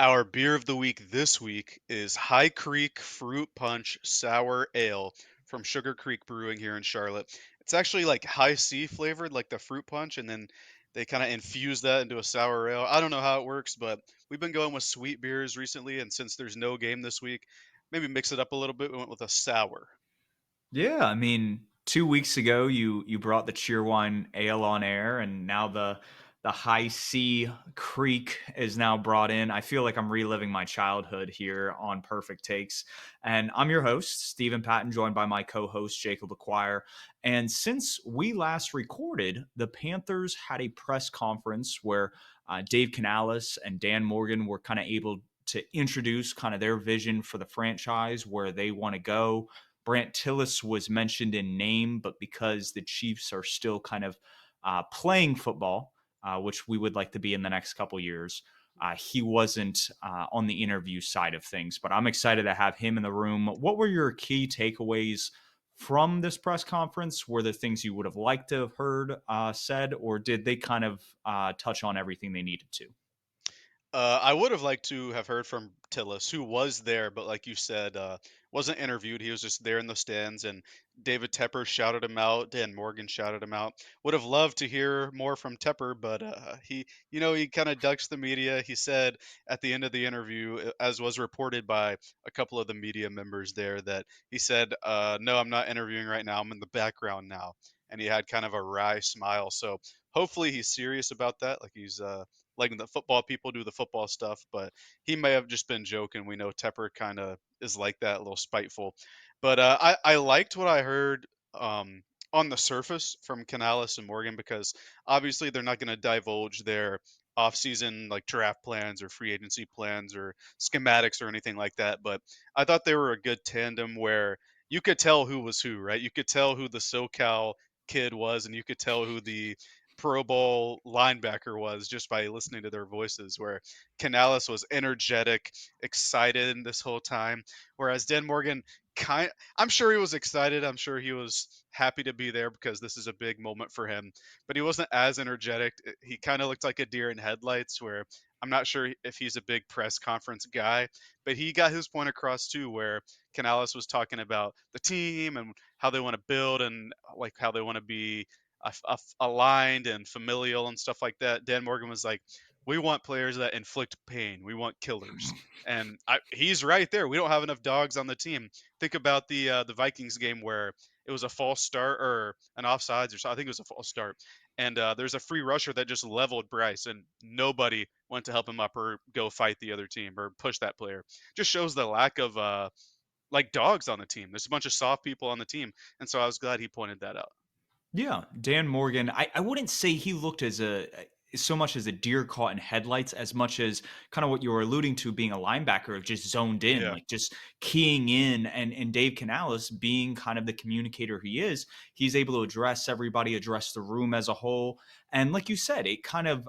Our beer of the week this week is High Creek Fruit Punch Sour Ale from Sugar Creek Brewing here in Charlotte. It's actually like high C flavored, like the fruit punch, and then they kind of infuse that into a sour ale. I don't know how it works, but we've been going with sweet beers recently, and since there's no game this week, maybe mix it up a little bit. We went with a sour. Yeah, I mean, 2 weeks ago, you brought the Cheerwine Ale on air, and now the High C Creek is now brought in. I feel like I'm reliving my childhood here on Perfect Takes. And I'm your host, Stephen Patton, joined by my co-host, Jacob Acquire. And since we last recorded, the Panthers had a press conference where Dave Canales and Dan Morgan were kind of able to introduce kind of their vision for the franchise, where they want to go. Brant Tillis was mentioned in name, but because the Chiefs are still kind of playing football, which we would like to be in the next couple years, he wasn't on the interview side of things. But I'm excited to have him in the room. What were your key takeaways from this press conference? Were there things you would have liked to have heard said, or did they kind of touch on everything they needed to? I would have liked to have heard from Tillis, who was there, but like you said, wasn't interviewed. He was just there in the stands, and David Tepper shouted him out. Dan Morgan shouted him out. Would have loved to hear more from Tepper, but he kind of ducks the media. He said at the end of the interview, as was reported by a couple of the media members there, that he said, "No, I'm not interviewing right now. I'm in the background now." And he had kind of a wry smile. So hopefully he's serious about that. Like he's letting the football people do the football stuff, but he may have just been joking. We know Tepper kind of is like that, a little spiteful. But I liked what I heard on the surface from Canales and Morgan because obviously they're not going to divulge their offseason like draft plans or free agency plans or schematics or anything like that. But I thought they were a good tandem where you could tell who was who, right? You could tell who the SoCal kid was, and you could tell who the Pro Bowl linebacker was just by listening to their voices. Where Canales was energetic, excited this whole time, whereas Dan Morgan I'm sure he was excited. I'm sure he was happy to be there because this is a big moment for him, but he wasn't as energetic. He kind of looked like a deer in headlights where I'm not sure if he's a big press conference guy, but he got his point across too, where Canales was talking about the team and how they want to build and like how they want to be aligned and familial and stuff like that. Dan Morgan was like, "We want players that inflict pain. We want killers." And he's right there. We don't have enough dogs on the team. Think about the Vikings game where it was a false start or an offsides or so. I think it was a false start, and there's a free rusher that just leveled Bryce, and nobody went to help him up or go fight the other team or push that player. Just shows the lack of like dogs on the team. There's a bunch of soft people on the team, and so I was glad he pointed that out. Yeah, Dan Morgan. I wouldn't say he looked as a so much as a deer caught in headlights, as much as kind of what you were alluding to, being a linebacker, just zoned in, Yeah. like just keying in. And Dave Canales, being kind of the communicator he is, he's able to address everybody, address the room as a whole. And like you said, it kind of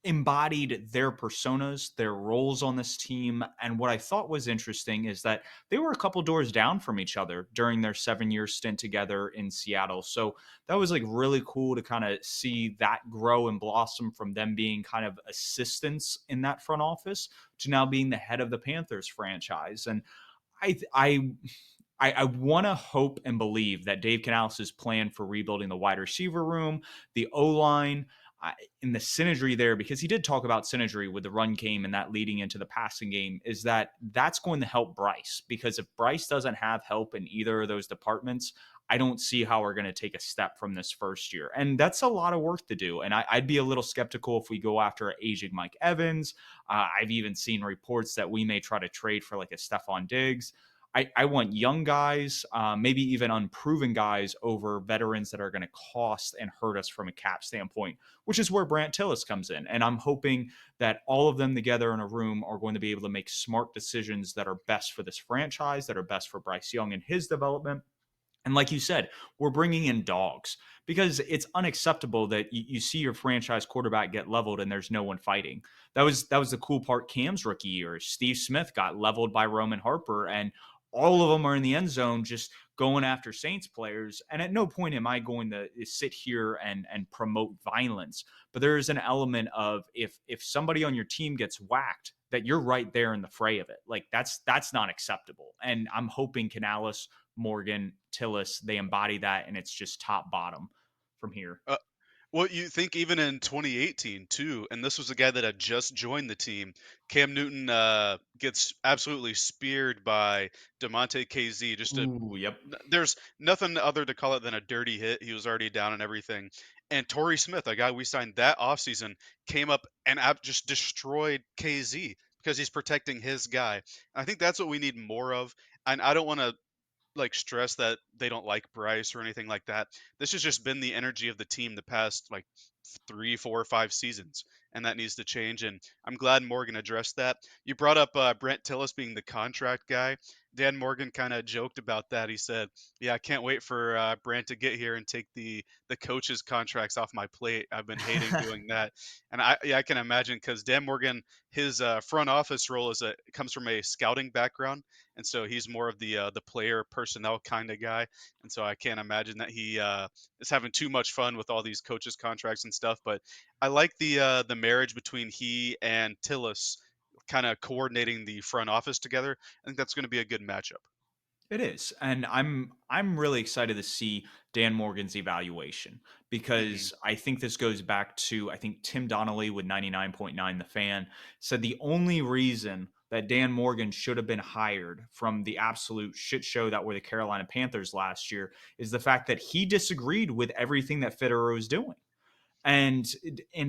embodied their personas, their roles on this team. And what I thought was interesting is that they were a couple doors down from each other during their 7 year stint together in Seattle. So that was like really cool to kind of see that grow and blossom from them being kind of assistants in that front office to now being the head of the Panthers franchise. And I, I, I want to hope and believe that Dave Canales' plan for rebuilding the wide receiver room, the O line, in the synergy there, because he did talk about synergy with the run game and that leading into the passing game, is that that's going to help Bryce. Because if Bryce doesn't have help in either of those departments, I don't see how we're going to take a step from this first year. And that's a lot of work to do. And I'd be a little skeptical if we go after aging Mike Evans. I've even seen reports that we may try to trade for like a Stephon Diggs. I want young guys, maybe even unproven guys over veterans that are going to cost and hurt us from a cap standpoint, which is where Brant Tillis comes in. And I'm hoping that all of them together in a room are going to be able to make smart decisions that are best for this franchise, that are best for Bryce Young and his development. And like you said, we're bringing in dogs because it's unacceptable that you see your franchise quarterback get leveled and there's no one fighting. That was the cool part. Cam's rookie year, Steve Smith got leveled by Roman Harper, and all of them are in the end zone just going after Saints players. And at no point am I going to sit here and promote violence. But there is an element of if somebody on your team gets whacked, that you're right there in the fray of it. Like that's not acceptable. And I'm hoping Canales, Morgan, Tillis, they embody that, and it's just top bottom from here. Uh, Well, you think even in 2018 too, and this was a guy that had just joined the team. Cam Newton gets absolutely speared by Demonte KZ. Ooh, yep. There's nothing other to call it than a dirty hit. He was already down and everything. And Torrey Smith, a guy we signed that offseason, came up and just destroyed KZ because he's protecting his guy. And I think that's what we need more of. And I don't want to like stress that they don't like Bryce or anything like that. This has just been the energy of the team the past like 3, 4, 5 seasons, and that needs to change. And I'm glad Morgan addressed that. You brought up Brent Tillis being the contract guy. Dan Morgan kind of joked about that. He said, "Yeah, I can't wait for Brent to get here and take the coaches' contracts off my plate. I've been hating doing that." And I can imagine because Dan Morgan, his front office role comes from a scouting background, and so he's more of the player personnel kind of guy, and so I can't imagine that he is having too much fun with all these coaches contracts and stuff. But I like the marriage between he and Tillis kind of coordinating the front office together. I think that's going to be a good matchup. It is. And I'm really excited to see Dan Morgan's evaluation Hmm. because I think this goes back to I think Tim Donnelly with 99.9 The Fan said the only reason that Dan Morgan should have been hired from the absolute shit show that were the Carolina Panthers last year is the fact that he disagreed with everything that Fitterer was doing and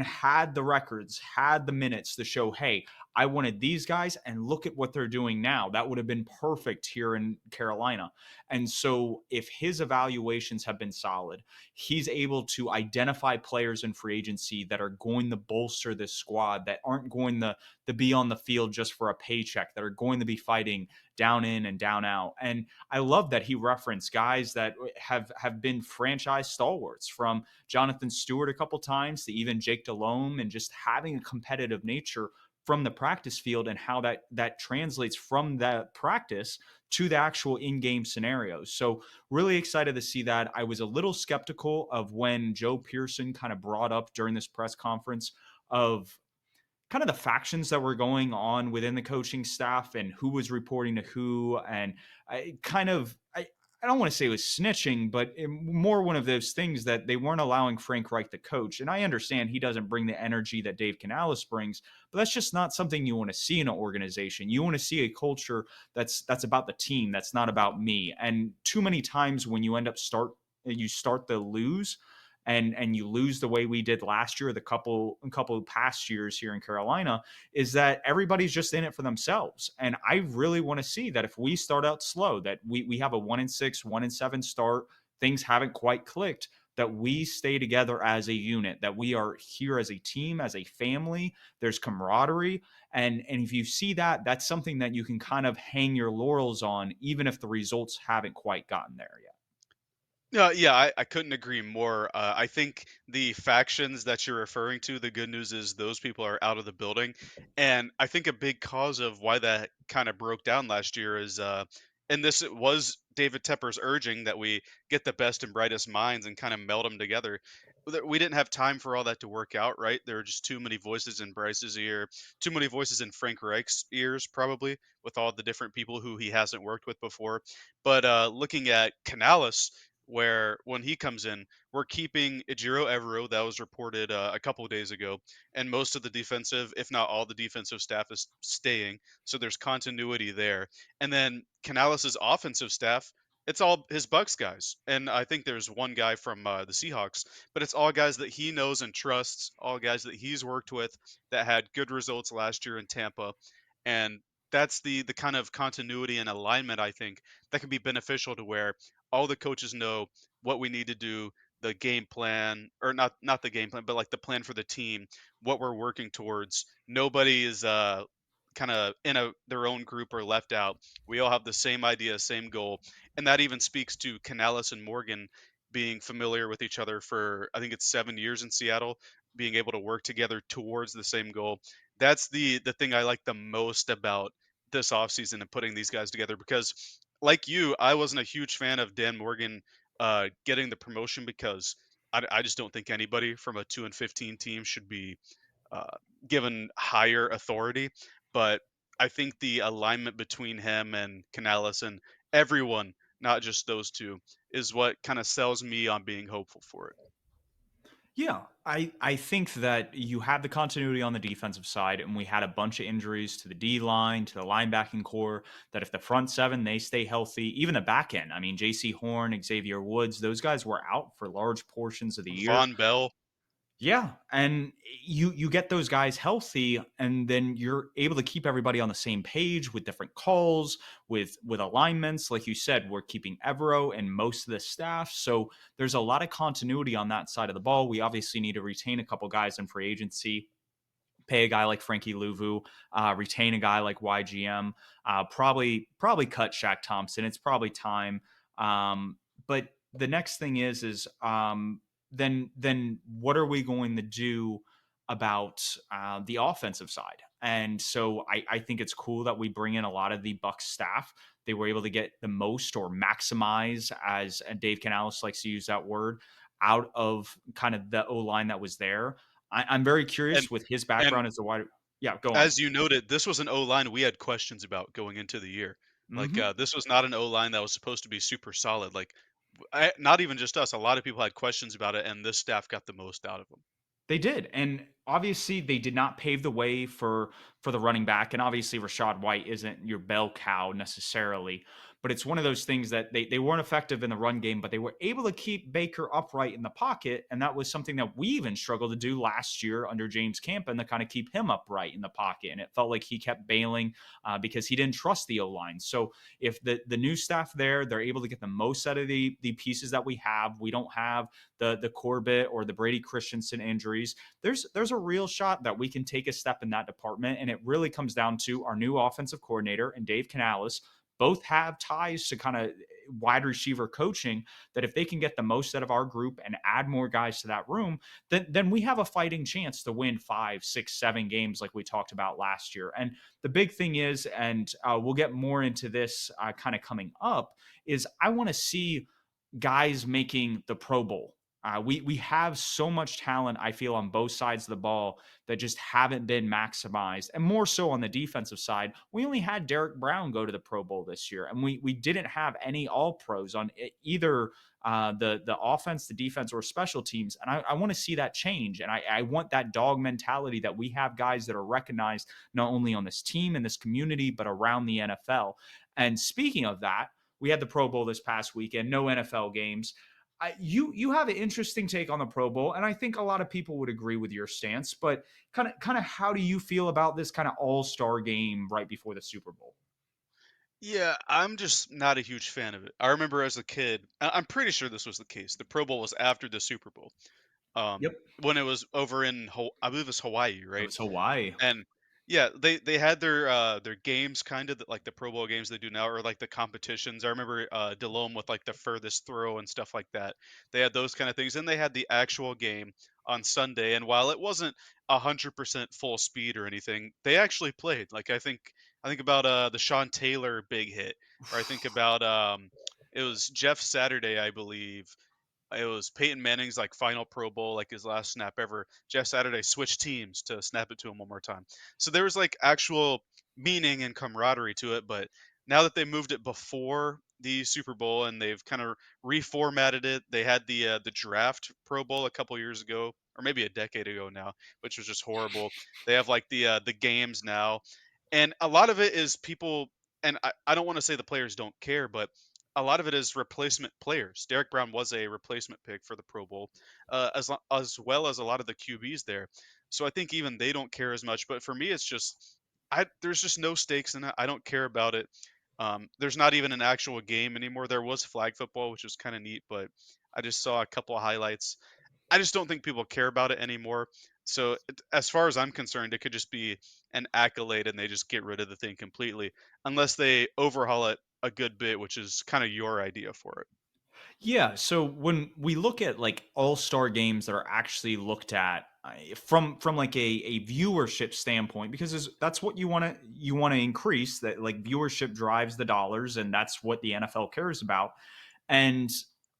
had the records, had the minutes to show, hey, I wanted these guys, and look at what they're doing now. That would have been perfect here in Carolina. And so, if his evaluations have been solid, he's able to identify players in free agency that are going to bolster this squad, that aren't going to be on the field just for a paycheck, that are going to be fighting down in and down out. And I love that he referenced guys that have been franchise stalwarts from Jonathan Stewart a couple times to even Jake Delhomme, and just having a competitive nature from the practice field and how that translates from that practice to the actual in-game scenarios. So really excited to see that. I was a little skeptical of when Joe Pearson kind of brought up during this press conference of kind of the factions that were going on within the coaching staff and who was reporting to who. And I don't want to say it was snitching, but more one of those things that they weren't allowing Frank Reich to coach. And I understand he doesn't bring the energy that Dave Canales brings, but that's just not something you want to see in an organization. You want to see a culture that's about the team, that's not about me. And too many times when you start to lose, and you lose the way we did last year, the couple past years here in Carolina, is that everybody's just in it for themselves. And I really want to see that if we start out slow, that we have a 1-6, 1-7 start, things haven't quite clicked, that we stay together as a unit, that we are here as a team, as a family. There's camaraderie. And if you see that, that's something that you can kind of hang your laurels on, even if the results haven't quite gotten there yet. No, yeah, I couldn't agree more. I think the factions that you're referring to, the good news is those people are out of the building. And I think a big cause of why that kind of broke down last year is, and this it was David Tepper's urging that we get the best and brightest minds and kind of meld them together. We didn't have time for all that to work out, right? There were just too many voices in Bryce's ear, too many voices in Frank Reich's ears, probably, with all the different people who he hasn't worked with before. But looking at Canales, where when he comes in, we're keeping Ejiro Evero, that was reported a couple of days ago, and most of the defensive, if not all the defensive staff, is staying. So there's continuity there. And then Canales' offensive staff, it's all his Bucks guys, and I think there's one guy from the Seahawks, but it's all guys that he knows and trusts, all guys that he's worked with that had good results last year in Tampa, and that's the kind of continuity and alignment I think that can be beneficial to where all the coaches know what we need to do, the game plan, or not the game plan, but like the plan for the team, what we're working towards. Nobody is kind of in their own group or left out. We all have the same idea, same goal, and that even speaks to Canales and Morgan being familiar with each other for I think it's 7 years in Seattle, being able to work together towards the same goal. That's the thing I like the most about this offseason and putting these guys together because like you, I wasn't a huge fan of Dan Morgan getting the promotion because I just don't think anybody from a 2-15 team should be uh, given higher authority. but I think the alignment between him and Canales and everyone, not just those two, is what kind of sells me on being hopeful for it. Yeah, I think that you have the continuity on the defensive side, and we had a bunch of injuries to the D line, to the linebacking core. That if the front seven they stay healthy, even the back end. I mean, J.C. Horn, Xavier Woods, those guys were out for large portions of the year. Von Bell, Yeah, and you get those guys healthy, and then you're able to keep everybody on the same page with different calls, with alignments. Like you said, we're keeping Evero and most of the staff, so there's a lot of continuity on that side of the ball. We obviously need to retain a couple guys in free agency, pay a guy like Frankie Louvu, retain a guy like YGM, probably cut Shaq Thompson. It's probably time. But the next thing is then what are we going to do about the offensive side? And so I think it's cool that we bring in a lot of the Bucks staff. They were able to get the most or maximize, as Dave Canales likes to use that word, out of kind of the O line that was there. I'm very and curious with his and background as a wide. Yeah, go on. as you noted, this was an O line we had questions about going into the year. Like Hmm. this was not an O line that was supposed to be super solid. Like not even just us, a lot of people had questions about it, and this staff got the most out of them. They did, and obviously they did not pave the way for the running back, and obviously Rashad White isn't your bell cow necessarily, but it's one of those things that they weren't effective in the run game, but they were able to keep Baker upright in the pocket, and that was something that we even struggled to do last year under James Campen to kind of keep him upright in the pocket, and it felt like he kept bailing because he didn't trust the O line. So if the new staff there, they're able to get the most out of the pieces that we have. We don't have the Corbett or the Brady Christensen injuries. There's a real shot that we can take a step in that department, and it really comes down to our new offensive coordinator and Dave Canales. Both have ties to kind of wide receiver coaching, that if they can get the most out of our group and add more guys to that room, then we have a fighting chance to win 5, 6, 7 games like we talked about last year. And the big thing is, and we'll get more into this kind of coming up, is I want to see guys making the Pro Bowl. We have so much talent, I feel, on both sides of the ball that just haven't been maximized, and more so on the defensive side. We only had Derek Brown go to the Pro Bowl this year, and we didn't have any All Pros on either the offense, the defense, or special teams. And I want to see that change, and I want that dog mentality that we have guys that are recognized not only on this team and this community, but around the NFL. And speaking of that, we had the Pro Bowl this past weekend, no NFL games. You have an interesting take on the Pro Bowl, and I think a lot of people would agree with your stance. But kind of, how do you feel about this kind of All Star game right before the Super Bowl? Yeah, I'm just not a huge fan of it. I remember as a kid, I'm pretty sure this was the case. The Pro Bowl was after the Super Bowl, Yep, when it was over in I believe it's Hawaii, it right? was Hawaii. And yeah, they had their games kind of like the Pro Bowl games they do now, or like the competitions. I remember Delome with like the furthest throw and stuff like that. They had those kind of things, and they had the actual game on Sunday. And while it wasn't 100% full speed or anything, they actually played. Like I think about the Sean Taylor big hit, or I think about it was Jeff Saturday, I believe, it was Peyton Manning's like final Pro Bowl, like his last snap ever. Jeff Saturday switched teams to snap it to him one more time. So there was like actual meaning and camaraderie to it. But now that they moved it before the Super Bowl and they've kind of reformatted it, they had the draft Pro Bowl a couple years ago, or maybe a decade ago now, which was just horrible. They have like the games now, and a lot of it is people. And I don't want to say the players don't care, but a lot of it is replacement players. Derek Brown was a replacement pick for the Pro Bowl, as well as a lot of the QBs there. So I think even they don't care as much. But for me, it's just there's just no stakes in it. I don't care about it. There's not even an actual game anymore. There was flag football, which was kind of neat, but I just saw a couple of highlights. I just don't think people care about it anymore. So as far as I'm concerned, it could just be an accolade, and they just get rid of the thing completely, unless they overhaul it a good bit, which is kind of your idea for it. Yeah, so when we look at like all-star games that are actually looked at from like a viewership standpoint, because that's what you want to increase, that like viewership drives the dollars, and that's what the NFL cares about. And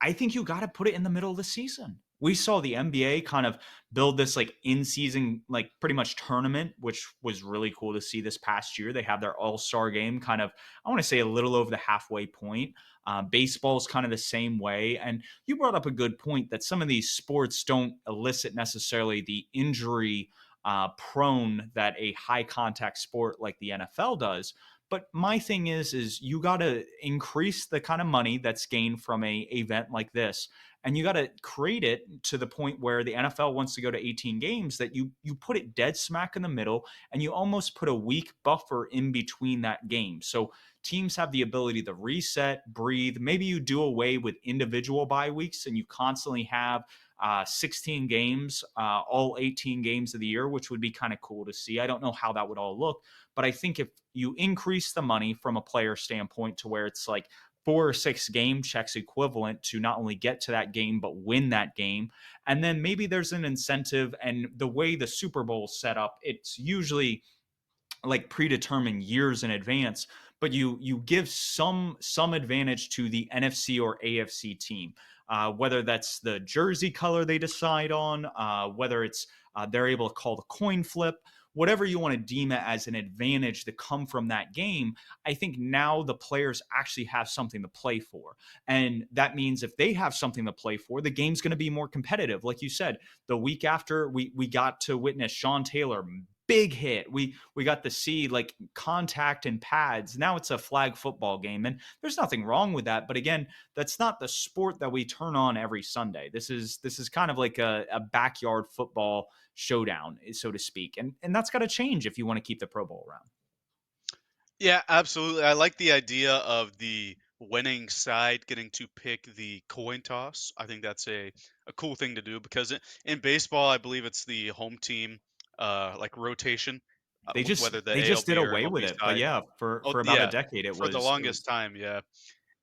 I think you got to put it in the middle of the season. we saw the NBA kind of build this like in season, like pretty much tournament, which was really cool to see this past year. They have their all star game kind of, I want to say, a little over the halfway point. Baseball is kind of the same way. And you brought up a good point that some of these sports don't elicit necessarily the injury prone that a high contact sport like the NFL does. But my thing is you got to increase the kind of money that's gained from a event like this, and you got to create it to the point where the NFL wants to go to 18 games, that you put it dead smack in the middle, and you almost put a week buffer in between that game. So teams have the ability to reset, breathe. Maybe you do away with individual bye weeks and you constantly have 16 games, all 18 games of the year, which would be kind of cool to see. I don't know how that would all look, but I think if you increase the money from a player standpoint to where it's like 4 or 6 game checks equivalent to not only get to that game, but win that game. And then maybe there's an incentive. And the way the Super Bowl is set up, it's usually like predetermined years in advance, but you give some advantage to the NFC or AFC team, whether that's the jersey color they decide on, whether it's they're able to call the coin flip, whatever you want to deem it as an advantage to come from that game. I think now the players actually have something to play for, and that means if they have something to play for, the game's going to be more competitive. Like you said, the week after we got to witness Sean Taylor big hit. We got to see like contact and pads. Now it's a flag football game, and there's nothing wrong with that. But again, that's not the sport that we turn on every Sunday. This is kind of like a backyard football showdown, so to speak, and that's got to change if you want to keep the Pro Bowl around. Yeah, absolutely. I like the idea of the winning side getting to pick the coin toss. I think that's a cool thing to do because in baseball, I believe it's the home team, like rotation, They whether just the they just did ALB or away with MLB it, but side. yeah, for Oh, for about a yeah, decade, it for the was it longest was time, yeah.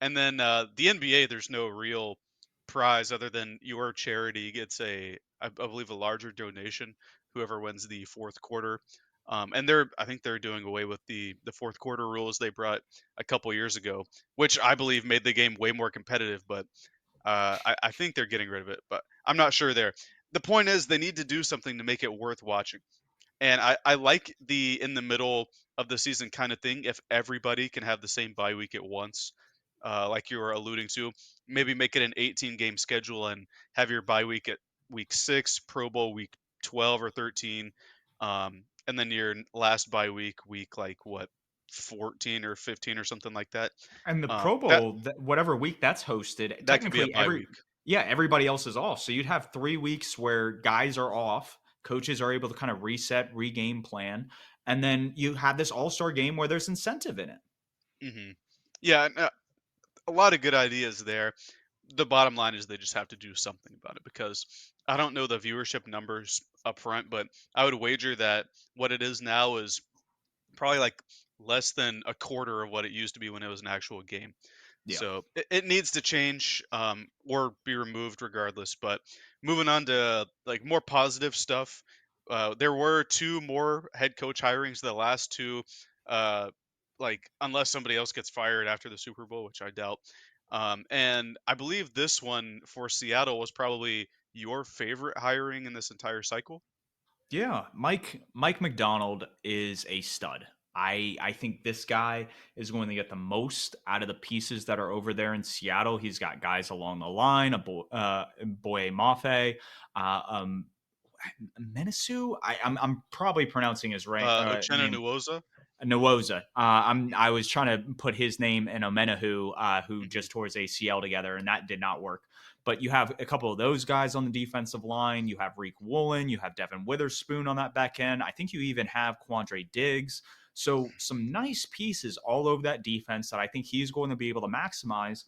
And then the NBA, there's no real prize other than your charity gets I believe, a larger donation. Whoever wins the fourth quarter, and I think they're doing away with the fourth quarter rules they brought a couple years ago, which I believe made the game way more competitive. But I think they're getting rid of it, but I'm not sure there. The point is, they need to do something to make it worth watching. And I like the in the middle of the season kind of thing. If everybody can have the same bye week at once, like you were alluding to, maybe make it an 18 game schedule and have your bye week at week 6, Pro Bowl week 12 or 13, and then your last bye week, week like what, 14 or 15 or something like that. And the Pro That Bowl, whatever week that's hosted, that could be a technically bye week. everybody else is off. So you'd have 3 weeks where guys are off, coaches are able to kind of reset, regame plan, and then you have this all-star game where there's incentive in it. hmm Yeah, and, a lot of good ideas there. The bottom line is they just have to do something about it because I don't know the viewership numbers up front, but I would wager that what it is now is probably like less than a quarter of what it used to be when it was an actual game. Yeah. So it needs to change, or be removed regardless. But moving on to like more positive stuff, there were two more head coach hirings. The last two, uh, like unless somebody else gets fired after the Super Bowl, which I doubt. And I believe this one for Seattle was probably your favorite hiring in this entire cycle. Yeah, Mike Macdonald is a stud. I think this guy is going to get the most out of the pieces that are over there in Seattle. He's got guys along the line, Boye Mafe, um, Menisu. I'm probably pronouncing his Uchenna name Nwosa. Nwoza. I was trying to put his name in Omenahu, who hmm just tore his ACL together, and that did not work. But you have a couple of those guys on the defensive line. You have Reek Woolen. You have Devin Witherspoon on that back end. I think you even have Quandre Diggs. So some nice pieces all over that defense that I think he's going to be able to maximize.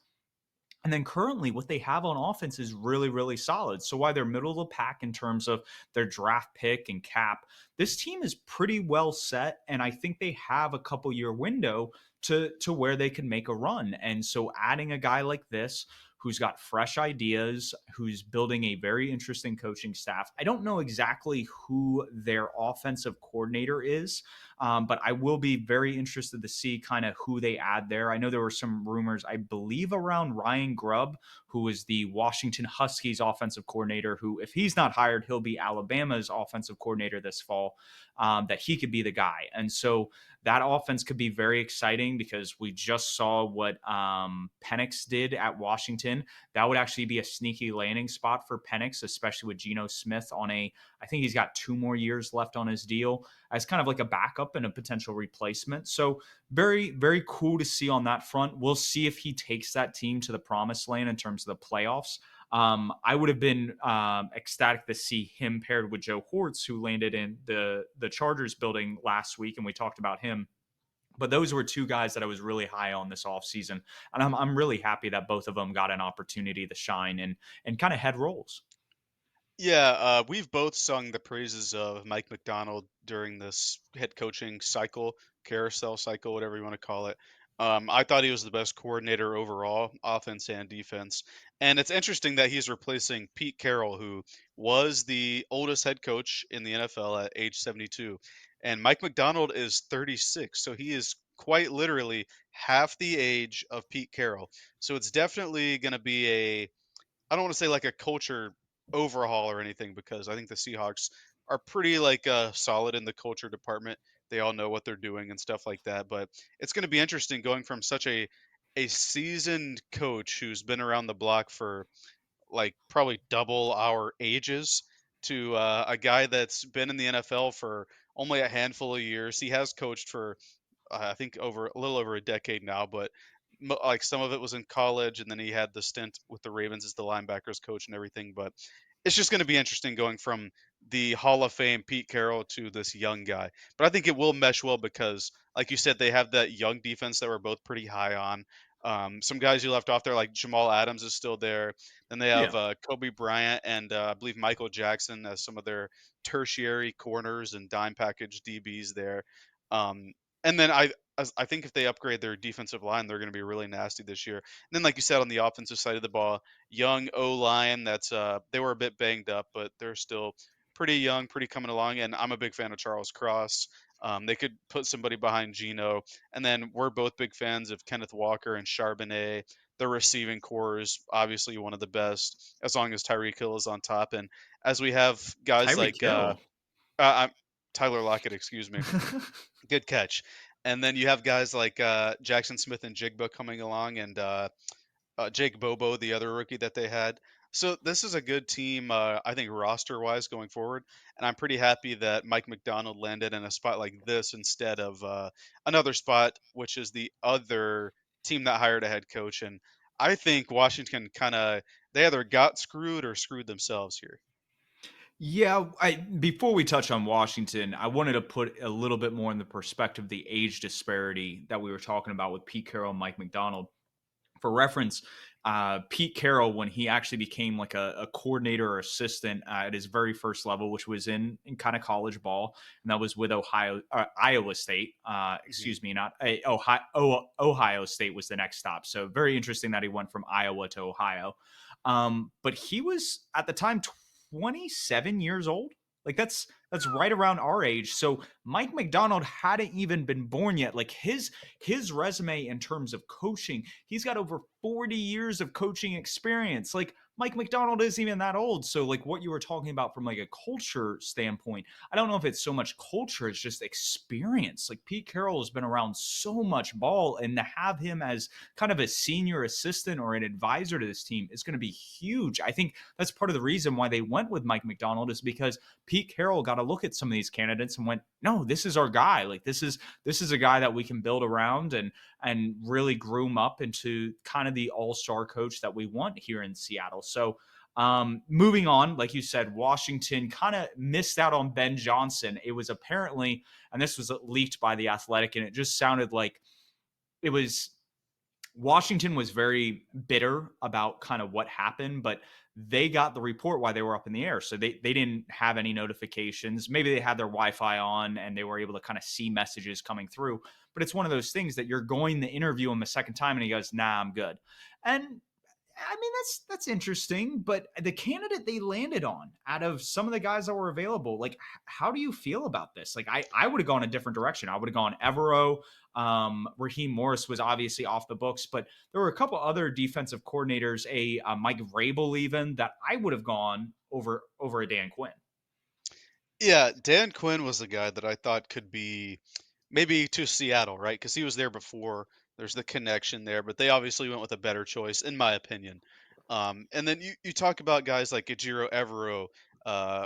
And then currently, what they have on offense is really, really solid. So while they're middle of the pack in terms of their draft pick and cap, this team is pretty well set. And I think they have a couple year window to where they can make a run. And so adding a guy like this, who's got fresh ideas, who's building a very interesting coaching staff. I don't know exactly who their offensive coordinator is, but I will be very interested to see kind of who they add there. I know there were some rumors, I believe, around Ryan Grubb, who is the Washington Huskies offensive coordinator, who, if he's not hired, he'll be Alabama's offensive coordinator this fall, that he could be the guy. And so that offense could be very exciting because we just saw what Penix did at Washington. That would actually be a sneaky landing spot for Penix, especially with Geno Smith on I think he's got 2 more years left on his deal as kind of like a backup and a potential replacement. So very, very cool to see on that front. We'll see if he takes that team to the promised land in terms of the playoffs. I would have been ecstatic to see him paired with Joe Hortz, who landed in the Chargers building last week, and we talked about him. But those were two guys that I was really high on this offseason. And I'm really happy that both of them got an opportunity to shine and kind of head roles. Yeah, we've both sung the praises of Mike Macdonald during this head coaching cycle, carousel cycle, whatever you want to call it. I thought he was the best coordinator overall, offense and defense. And it's interesting that he's replacing Pete Carroll, who was the oldest head coach in the NFL at age 72. And Mike Macdonald is 36, so he is quite literally half the age of Pete Carroll. So it's definitely going to be I don't want to say like a culture overhaul or anything because I think the Seahawks are pretty like solid in the culture department. They all know what they're doing and stuff like that. But it's going to be interesting going from such a seasoned coach who's been around the block for like probably double our ages to a guy that's been in the NFL for only a handful of years. He has coached for I think over a little over a decade now, but like some of it was in college, and then he had the stint with the Ravens as the linebackers coach and everything. But it's just going to be interesting going from the Hall of Fame Pete Carroll to this young guy. But I think it will mesh well because, like you said, they have that young defense that we're both pretty high on. Some guys you left off there, like Jamal Adams, is still there. Then they have Yeah. Kobe Bryant and I believe Michael Jackson as some of their tertiary corners and dime package DBs there. Um, and then I think if they upgrade their defensive line, they're going to be really nasty this year. And then, like you said, on the offensive side of the ball, young O line that's they were a bit banged up, but they're still pretty young, pretty coming along. And I'm a big fan of Charles Cross. They could put somebody behind Geno, and then we're both big fans of Kenneth Walker and Charbonnet. The receiving core is obviously one of the best, as long as Tyreek Hill is on top. And as we have guys Tyreek like Hill. I'm Tyler Lockett, excuse me. Good catch. And then you have guys like Jackson Smith and Jigba coming along, and Jake Bobo, the other rookie that they had. So this is a good team, I think, roster-wise going forward. And I'm pretty happy that Mike McDonald landed in a spot like this instead of another spot, which is the other team that hired a head coach. And I think Washington kind of they either got screwed or screwed themselves here. Yeah, before we touch on Washington, I wanted to put a little bit more in the perspective the age disparity that we were talking about with Pete Carroll and Mike McDonald. For reference, Pete Carroll, when he actually became like a coordinator or assistant at his very first level, which was in kind of college ball, and that was with Iowa State. Mhm. Excuse me, not Ohio State was the next stop. So very interesting that he went from Iowa to Ohio. But he was at the time 27 years old. Like that's right around our age. So Mike McDonald hadn't even been born yet. Like his resume in terms of coaching, he's got over 40 years of coaching experience. Like Mike McDonald isn't even that old. So like what you were talking about from like a culture standpoint, I don't know if it's so much culture, it's just experience. Like Pete Carroll has been around so much ball, and to have him as kind of a senior assistant or an advisor to this team is going to be huge. I think that's part of the reason why they went with Mike McDonald, is because Pete Carroll got to look at some of these candidates and went, no, this is our guy. Like this is a guy that we can build around and really groom up into kind of the all-star coach that we want here in Seattle. So moving on, like you said, Washington kind of missed out on Ben Johnson. It was apparently, and this was leaked by the Athletic, and it just sounded like it was Washington was very bitter about kind of what happened, but they got the report while they were up in the air. So they didn't have any notifications. Maybe they had their Wi-Fi on and they were able to kind of see messages coming through. But it's one of those things that you're going to interview him a second time and he goes, nah, I'm good. And I mean, that's interesting, but the candidate they landed on out of some of the guys that were available, like, how do you feel about this? Like, I would have gone a different direction. I would have gone Evero. Raheem Morris was obviously off the books, but there were a couple other defensive coordinators, Mike Vrabel even, that I would have gone over a Dan Quinn. Yeah, Dan Quinn was the guy that I thought could be maybe to Seattle, right? Because he was there before. There's the connection there, but they obviously went with a better choice, in my opinion. And then you talk about guys like Ejiro Evero,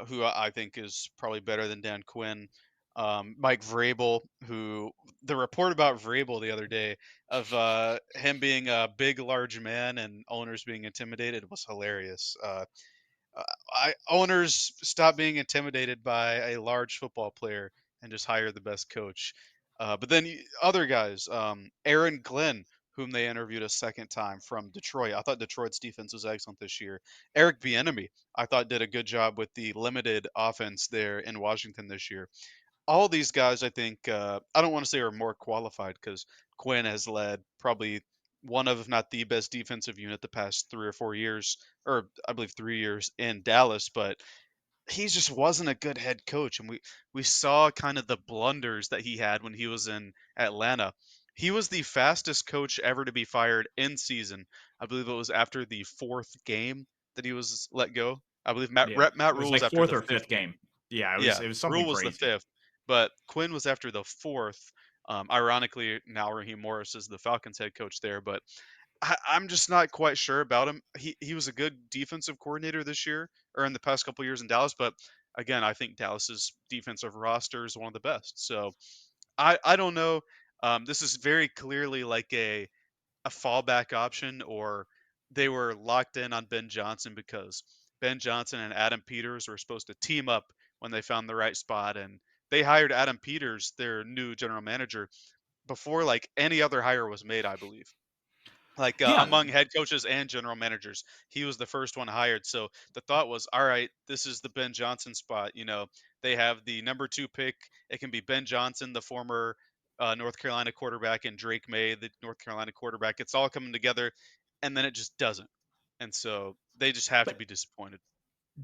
who I think is probably better than Dan Quinn. Mike Vrabel, who the report about Vrabel the other day of him being a big, large man and owners being intimidated was hilarious. Uh, Owners stop being intimidated by a large football player and just hire the best coach. But then other guys, Aaron Glenn, whom they interviewed a second time from Detroit. I thought Detroit's defense was excellent this year. Eric Bieniemy, I thought did a good job with the limited offense there in Washington this year. All these guys, I think, I don't want to say are more qualified because Quinn has led probably one of, if not the best defensive unit the past 3 or 4 years, or I believe 3 years in Dallas. But he just wasn't a good head coach, and we saw kind of the blunders that he had when he was in Atlanta. He was the fastest coach ever to be fired in season. I believe it was after the fourth game that he was let go. I believe Yeah, Matt it was Rule was like after fourth the or fifth fifth game. game. Yeah, Yeah, it was Rule something was the crazy. fifth, but Quinn was after the fourth. Ironically, now Raheem Morris is the Falcons head coach there, but I'm just not quite sure about him. He was a good defensive coordinator this year or in the past couple years in Dallas, but again, I think Dallas's defensive roster is one of the best. So I don't know. This is very clearly like a fallback option, or they were locked in on Ben Johnson because Ben Johnson and Adam Peters were supposed to team up when they found the right spot, and they hired Adam Peters, their new general manager, before like any other hire was made, I believe. Like, Yeah, among head coaches and general managers, he was the first one hired. So the thought was, all right, this is the Ben Johnson spot. They have the number two pick. It can be Ben Johnson, the former North Carolina quarterback, and Drake May, the North Carolina quarterback. It's all coming together, and then it just doesn't. And so they just have to but be disappointed.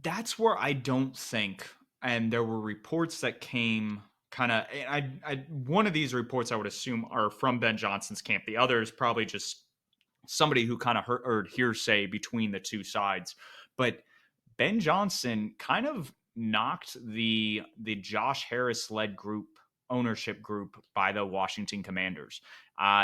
that's where I don't think, and there were reports that came kind of, one of these reports I would assume are from Ben Johnson's camp. The other is probably just somebody who kind of heard hearsay between the two sides. But Ben Johnson kind of knocked the Josh Harris led ownership group by the Washington Commanders.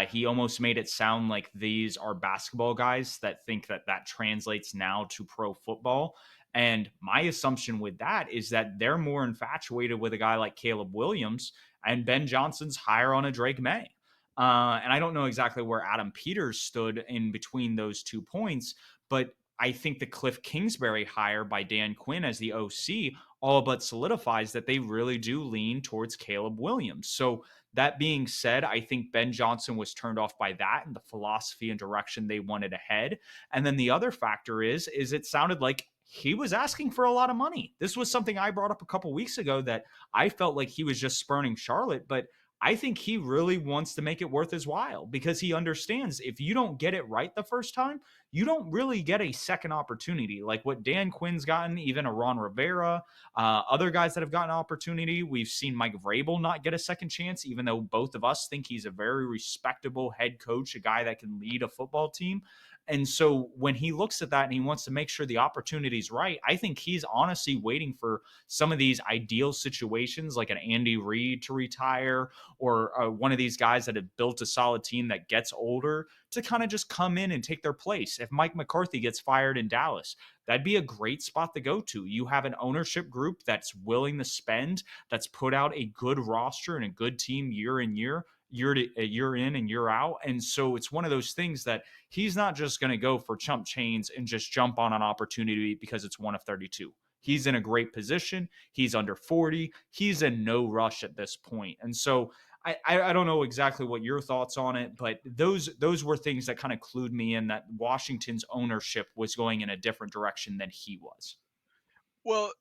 He almost made it sound like these are basketball guys that think that that translates now to pro football. And my assumption with that is that they're more infatuated with a guy like Caleb Williams, and Ben Johnson's higher on a Drake May. And I don't know exactly where Adam Peters stood in between those 2 points, but I think the Cliff Kingsbury hire by Dan Quinn as the OC all but solidifies that they really do lean towards Caleb Williams. So, that being said, I think Ben Johnson was turned off by that and the philosophy and direction they wanted ahead. And then the other factor is it sounded like he was asking for a lot of money. This was something I brought up a couple weeks ago that I felt like he was just spurning Charlotte, but I think he really wants to make it worth his while because he understands if you don't get it right the first time, you don't really get a second opportunity like what Dan Quinn's gotten, even a Ron Rivera, other guys that have gotten an opportunity. We've seen Mike Vrabel not get a second chance, even though both of us think he's a very respectable head coach, a guy that can lead a football team. And so when he looks at that and he wants to make sure the opportunity's right, I think he's honestly waiting for some of these ideal situations like an Andy Reid to retire or one of these guys that have built a solid team that gets older to kind of just come in and take their place. If Mike McCarthy gets fired in Dallas, that'd be a great spot to go to. You have an ownership group that's willing to spend, that's put out a good roster and a good team year in and year out. And so it's one of those things that he's not just going to go for chump change and just jump on an opportunity because it's one of 32. He's in a great position. He's under 40. He's in no rush at this point. And so I don't know exactly what your thoughts on it, but those were things that kind of clued me in that Washington's ownership was going in a different direction than he was. Well,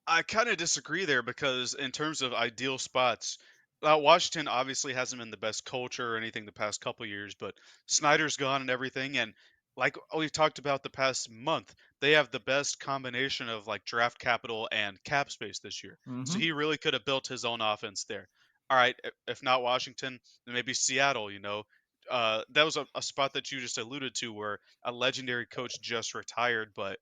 I kind of disagree there because in terms of ideal spots, Washington obviously hasn't been the best culture or anything the past couple years, but Snyder's gone and everything, and like we've talked about the past month, they have the best combination of like draft capital and cap space this year. So Hmm. he really could have built his own offense there. All right, if not Washington, then maybe Seattle, you know. That was a spot that you just alluded to where a legendary coach just retired, but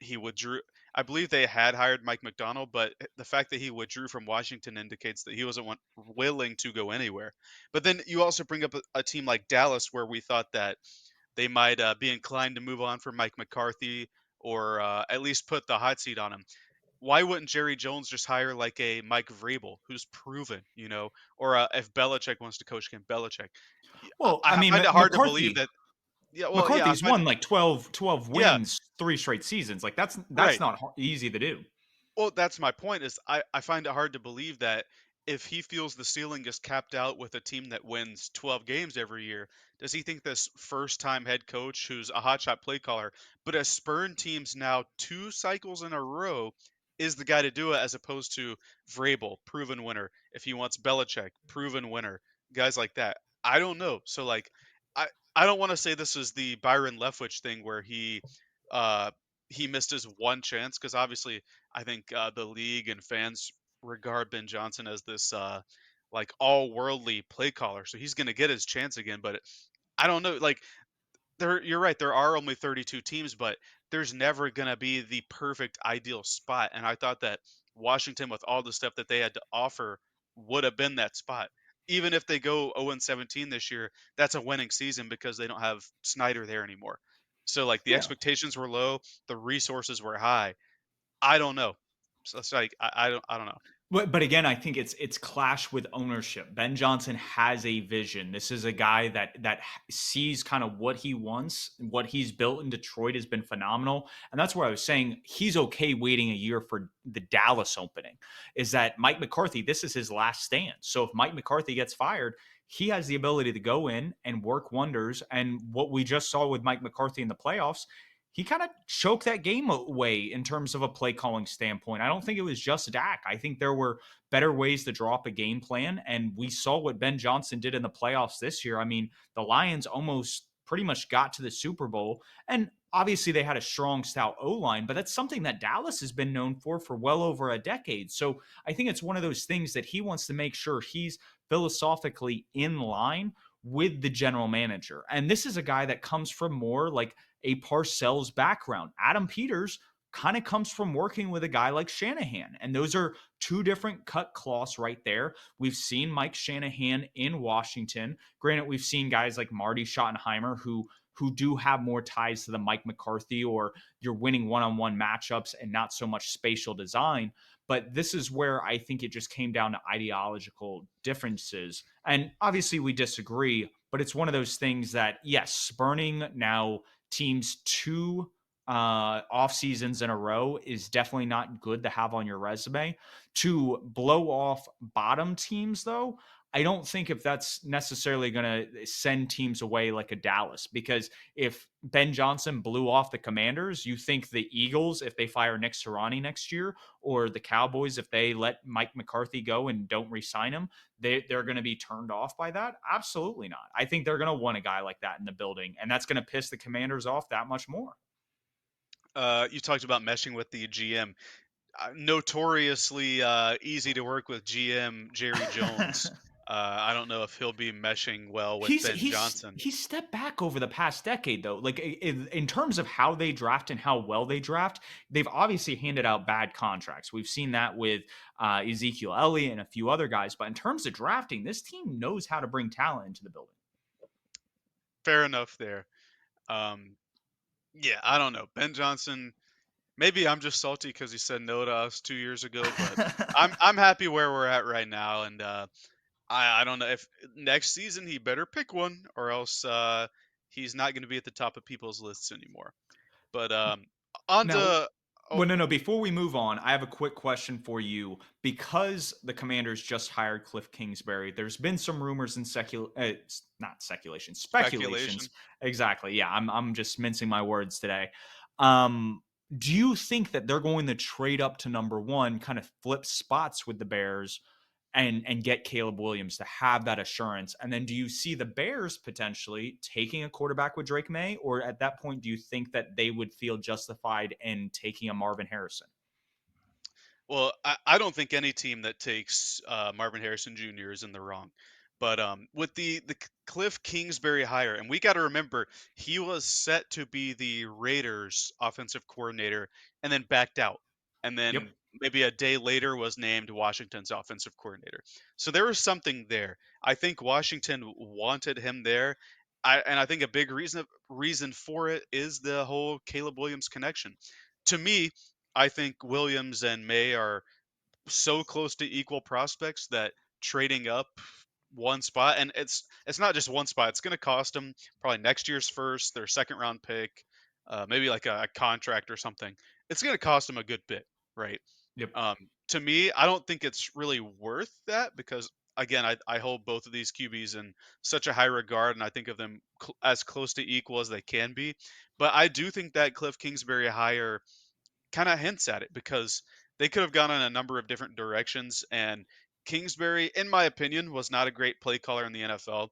he withdrew. I believe they had hired Mike Macdonald, but the fact that he withdrew from Washington indicates that he wasn't willing to go anywhere. But then you also bring up a team like Dallas, where we thought that they might be inclined to move on from Mike McCarthy or at least put the hot seat on him. Why wouldn't Jerry Jones just hire like a Mike Vrabel who's proven, you know, or if Belichick wants to coach again, Belichick? Well, I I mean, find it hard to believe that. Yeah, well, yeah, I McCarthy's find it. won like 12 Yeah, wins 3 straight seasons. Like that's right. not easy to do. Well, that's my point is I find it hard to believe that if he feels the ceiling is capped out with a team that wins 12 games every year, does he think this first time head coach who's a hotshot play caller, but has spurned teams now 2 cycles in a row is the guy to do it as opposed to Vrabel, proven winner. If he wants Belichick, proven winner, guys like that. I don't know. So like I I don't want to say this is the Byron Leftwich thing where uh he missed his one chance because obviously I think the league and fans regard Ben Johnson as this like all worldly play caller, so he's going to get his chance again. But I don't know, like you're right. There are only 32 teams, but there's never going to be the perfect ideal spot. And I thought that Washington, with all the stuff that they had to offer, would have been that spot. Even if they go 0-17 this year, that's a winning season because they don't have Snyder there anymore. So like the Yeah. expectations were low, the resources were high. I don't know. So it's like I don't know. But again, I think it's clash with ownership. Ben Johnson has a vision. This is a guy that sees kind of what he wants. What he's built in Detroit has been phenomenal, and that's where I was saying he's okay waiting a year for the Dallas opening. Is that Mike McCarthy? This is his last stand. So if Mike McCarthy gets fired, he has the ability to go in and work wonders. And what we just saw with Mike McCarthy in the playoffs, he kind of choked that game away in terms of a play calling standpoint. I don't think it was just Dak. I think there were better ways to draw up a game plan. And we saw what Ben Johnson did in the playoffs this year. I mean, the Lions almost pretty much got to the Super Bowl. And obviously they had a strong, stout O line, but that's something that Dallas has been known for well over a decade. So I think it's one of those things that he wants to make sure he's philosophically in line with the general manager. And this is a guy that comes from more like a Parcells background. Adam Peters kind of comes from working with a guy like Shanahan. And those are two different cut cloths right there. We've seen Mike Shanahan in Washington. Granted, we've seen guys like Marty Schottenheimer who do have more ties to the Mike McCarthy or you're winning one-on-one matchups and not so much spatial design. But this is where I think it just came down to ideological differences. And obviously we disagree, but it's one of those things that, yes, spurning now teams two off seasons in a row is definitely not good to have on your resume. To blow off bottom teams, though, I don't think if that's necessarily going to send teams away like a Dallas, because if Ben Johnson blew off the Commanders, you think the Eagles, if they fire Nick Sirianni next year, or the Cowboys, if they let Mike McCarthy go and don't re-sign him, they're going to be turned off by that? Absolutely not. I think they're going to want a guy like that in the building, and that's going to piss the Commanders off that much more. You talked about meshing with the GM. Notoriously easy to work with GM Jerry Jones. I don't know if he'll be meshing well with he's Ben he's Johnson. he's stepped back over the past decade though. Like in terms of how they draft and how well they draft, they've obviously handed out bad contracts. We've seen that with Ezekiel Elliott and a few other guys. But in terms of drafting, this team knows how to bring talent into the building. Fair enough there. Um, yeah, I don't know. Ben Johnson. Maybe I'm just salty because he said no to us 2 years ago, but I'm happy where we're at right now, and I don't know if next season he better pick one or else he's not going to be at the top of people's lists anymore. But on Now, to oh well, no. Before we move on, I have a quick question for you. Because the Commanders just hired Cliff Kingsbury, there's been some rumors and not speculation, speculations. speculation. Exactly. Yeah, I'm just mincing my words today. Um, do you think that they're going to trade up to number one, kind of flip spots with the Bears, and get Caleb Williams to have that assurance? And then do you see the Bears potentially taking a quarterback with Drake May, or at that point do you think that they would feel justified in taking a Marvin Harrison? Well, I don't think any team that takes Marvin Harrison Jr. is in the wrong. But with the Cliff Kingsbury hire, and we got to remember he was set to be the Raiders offensive coordinator and then backed out. And Yep. then maybe a day later was named Washington's offensive coordinator. So there was something there. I think Washington wanted him there. And I think a big reason for it is the whole Caleb Williams connection. To me, I think Williams and May are so close to equal prospects that trading up one spot, and it's not just one spot, it's going to cost them probably next year's first, their second round pick, maybe like a contract or something. It's going to cost them a good bit, right? Yep. Um, to me, I don't think it's really worth that because again, I hold both of these QBs in such a high regard, and I think of them as close to equal as they can be. But I do think that Cliff Kingsbury hire kind of hints at it because they could have gone in a number of different directions. And Kingsbury, in my opinion, was not a great play caller in the NFL.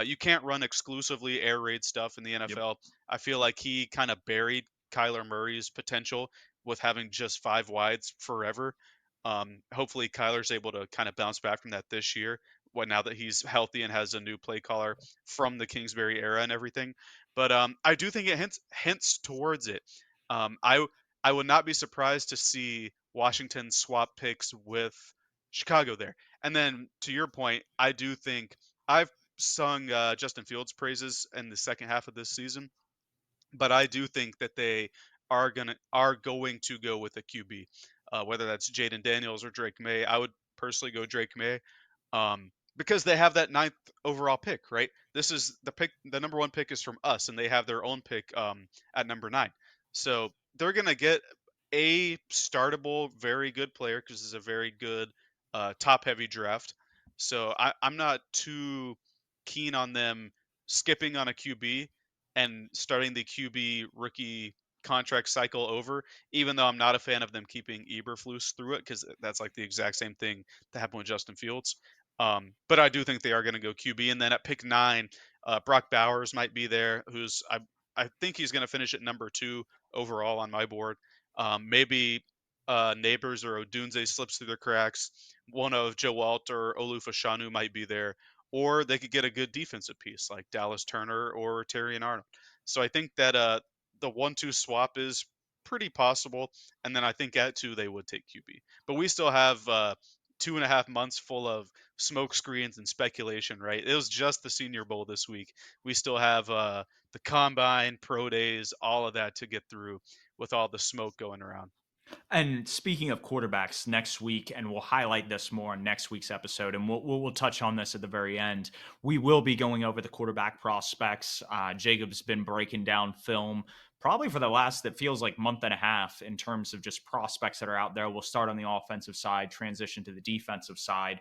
You can't run exclusively air raid stuff in the Yep. NFL. I feel like he kind of buried Kyler Murray's potential with having just five wides forever. Hopefully, Kyler's able to kind of bounce back from that this year. What now that he's healthy and has a new play caller from the Kingsbury era and everything, but I do think it hints towards it. I would not be surprised to see Washington swap picks with Chicago there. And then to your point, I do think I've sung Justin Fields' praises in the second half of this season, but I do think that they are going to go with a QB, whether that's Jaden Daniels or Drake May. I would personally go Drake May, because they have that ninth overall pick, right? This is the pick. The number one pick is from us, and they have their own pick at number 9. So they're gonna get a startable, very good player because it's a very good top-heavy draft. So I'm not too keen on them skipping on a QB and starting the QB rookie contract cycle over, even though I'm not a fan of them keeping Eberflus through it because that's like the exact same thing that happened with Justin Fields. But I do think they are going to go QB, and then at pick 9, Brock Bowers might be there, who's I think he's going to finish at number 2 overall on my board. Maybe Neighbors or Odunze slips through the cracks. One of Joe Alt or Olufashanu might be there, or they could get a good defensive piece like Dallas Turner or Terry and Arnold. So I think that the 1-2 swap is pretty possible, and then I think at 2 they would take QB. But we still have 2.5 months full of smoke screens and speculation, right? It was just the Senior Bowl this week. We still have the combine, pro days, all of that to get through with all the smoke going around. And speaking of quarterbacks, next week, and we'll highlight this more on next week's episode, and we'll touch on this at the very end. We will be going over the quarterback prospects. Jacob's been breaking down film probably for the last, it feels like, month and a half in terms of just prospects that are out there. We'll start on the offensive side, transition to the defensive side.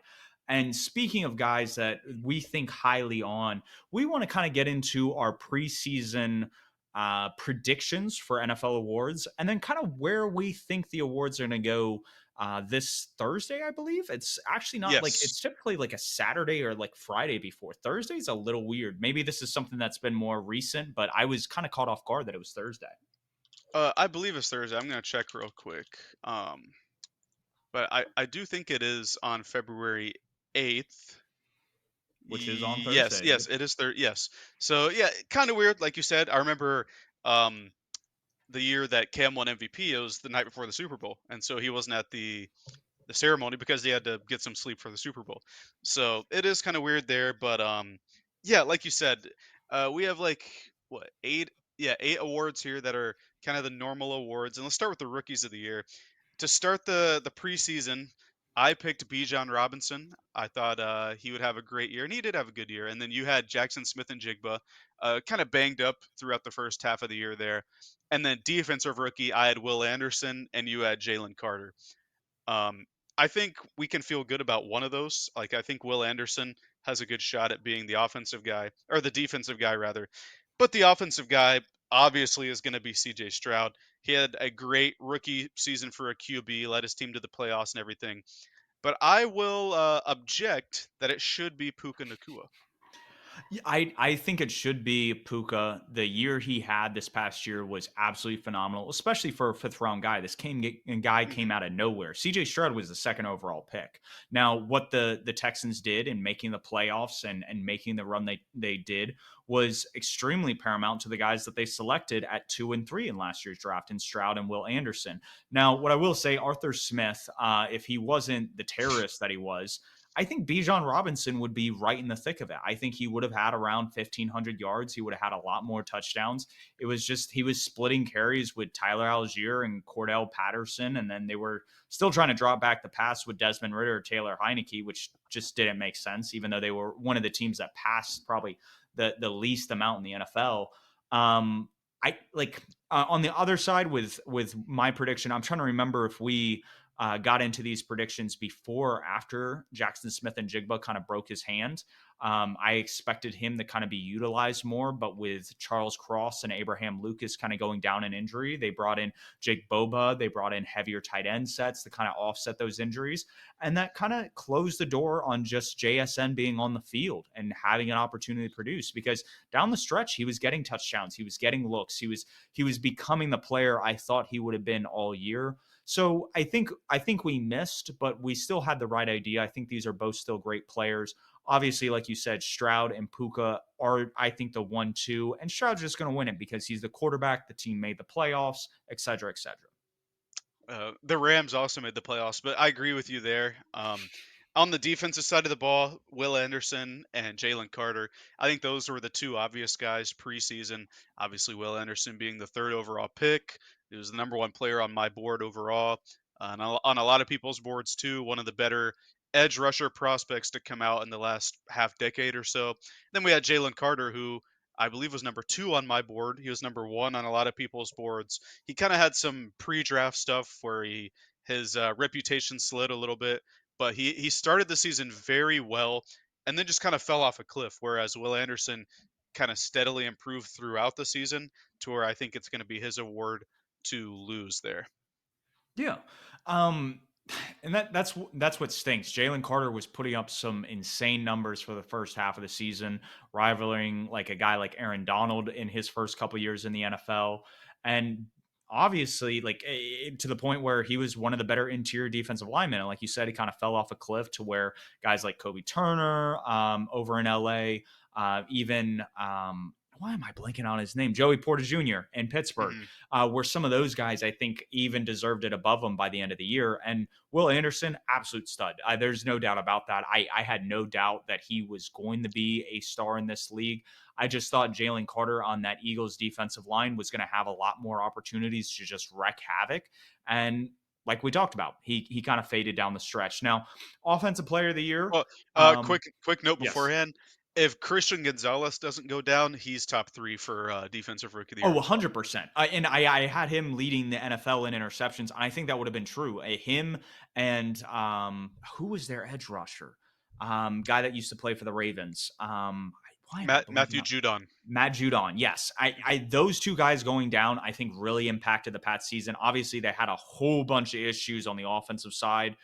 And speaking of guys that we think highly on, we want to kind of get into our preseason predictions for NFL awards, and then kind of where we think the awards are going to go this Thursday, I believe. It's actually not like Yes. it's typically like a Saturday or like Friday before. Thursday's a little weird. Maybe this is something that's been more recent, but I was kind of caught off guard that it was Thursday, I believe it's Thursday. I'm going to check real quick. But I do think it is on February 8th. which is on Yes, Thursday. yes, it is there. Yes. So yeah, kind of weird, like you said. I remember um, the year that Cam won MVP. It was the night before the Super Bowl, and so he wasn't at the ceremony because he had to get some sleep for the Super Bowl. So it is kind of weird there, but yeah, like you said, we have like what 8? Yeah, 8 awards here that are kind of the normal awards, and let's start with the rookies of the year. To start the preseason, I picked Bijan Robinson. I thought he would have a great year, and he did have a good year. And then you had Jackson Smith and Jigba, kind of banged up throughout the first half of the year there. And then defensive rookie, I had Will Anderson, and you had Jalen Carter. Um, I think we can feel good about one of those. Like I think Will Anderson has a good shot at being the offensive guy or the defensive guy rather. But the offensive guy obviously is going to be CJ Stroud. He had a great rookie season for a QB, led his team to the playoffs and everything. but I will object that it should be Puka Nakua. Yeah, I think it should be Puka. The year he had this past year was absolutely phenomenal, especially for a fifth round guy. Guy came Hmm. out of nowhere. CJ Stroud was the second overall pick. Now, what the Texans did in making the playoffs and making the run they did was extremely paramount to the guys that they selected at 2 and 3 in last year's draft in Stroud and Will Anderson. Now, what I will say, Arthur Smith, if he wasn't the terrorist that he was, I think Bijan Robinson would be right in the thick of it. I think he would have had around 1,500 yards. He would have had a lot more touchdowns. It was just he was splitting carries with Tyler Algier and Cordell Patterson, and then they were still trying to drop back the pass with Desmond Ritter or Taylor Heineke, which just didn't make sense, even though they were one of the teams that passed probably the least amount in the NFL. I like on the other side with my prediction. I'm trying to remember if we got into these predictions before or after Jackson Smith and Jigba kind of broke his hand. I expected him to kind of be utilized more, but with Charles Cross and Abraham Lucas kind of going down in injury, they brought in Jake Boba. They brought in heavier tight end sets to kind of offset those injuries. And that kind of closed the door on just JSN being on the field and having an opportunity to produce because down the stretch, he was getting touchdowns. He was getting looks. He was becoming the player I thought he would have been all year. So I think we missed, but we still had the right idea. I think these are both still great players. Obviously, like you said, Stroud and Puka are, I think, the 1-2, and Stroud's just going to win it because he's the quarterback. The team made the playoffs, et cetera, et cetera. The Rams also made the playoffs, but I agree with you there. On the defensive side of the ball, Will Anderson and Jalen Carter, I think those were the two obvious guys preseason. Obviously, Will Anderson being the third overall pick, he was the number one player on my board overall, and on a lot of people's boards too. One of the better edge rusher prospects to come out in the last half decade or so. Then we had Jalen Carter, who I believe was number two on my board. He was number one on a lot of people's boards. He kind of had some pre-draft stuff where his reputation slid a little bit, but he started the season very well, and then just kind of fell off a cliff. Whereas Will Anderson kind of steadily improved throughout the season, to where I think it's going to be his award to lose there. Yeah. Um, and that's what stinks. Jalen Carter was putting up some insane numbers for the first half of the season, rivaling like a guy like Aaron Donald in his first couple years in the NFL. And obviously, like to the point where he was one of the better interior defensive linemen. And like you said, he kind of fell off a cliff to where guys like Kobe Turner over in LA, even why am I blanking on his name? Joey Porter Jr. in Pittsburgh, Hmm. where some of those guys I think even deserved it above him by the end of the year. And Will Anderson, absolute stud. There's no doubt about that. I had no doubt that he was going to be a star in this league. I just thought Jalen Carter on that Eagles defensive line was going to have a lot more opportunities to just wreak havoc. And like we talked about, he kind of faded down the stretch. Now, offensive player of the year. Well, Um, quick note yes. beforehand: if Christian Gonzalez doesn't go down, he's top three for defensive rookie of the Oh, year as well. 100%. And I had him leading the NFL in interceptions. And I think that would have been true. Him and who was their edge rusher? Guy that used to play for the Ravens. Why am I blanking Matthew on? Judon. Matt Judon, yes. I those two guys going down, I think really impacted the Pats season. Obviously, they had a whole bunch of issues on the offensive side,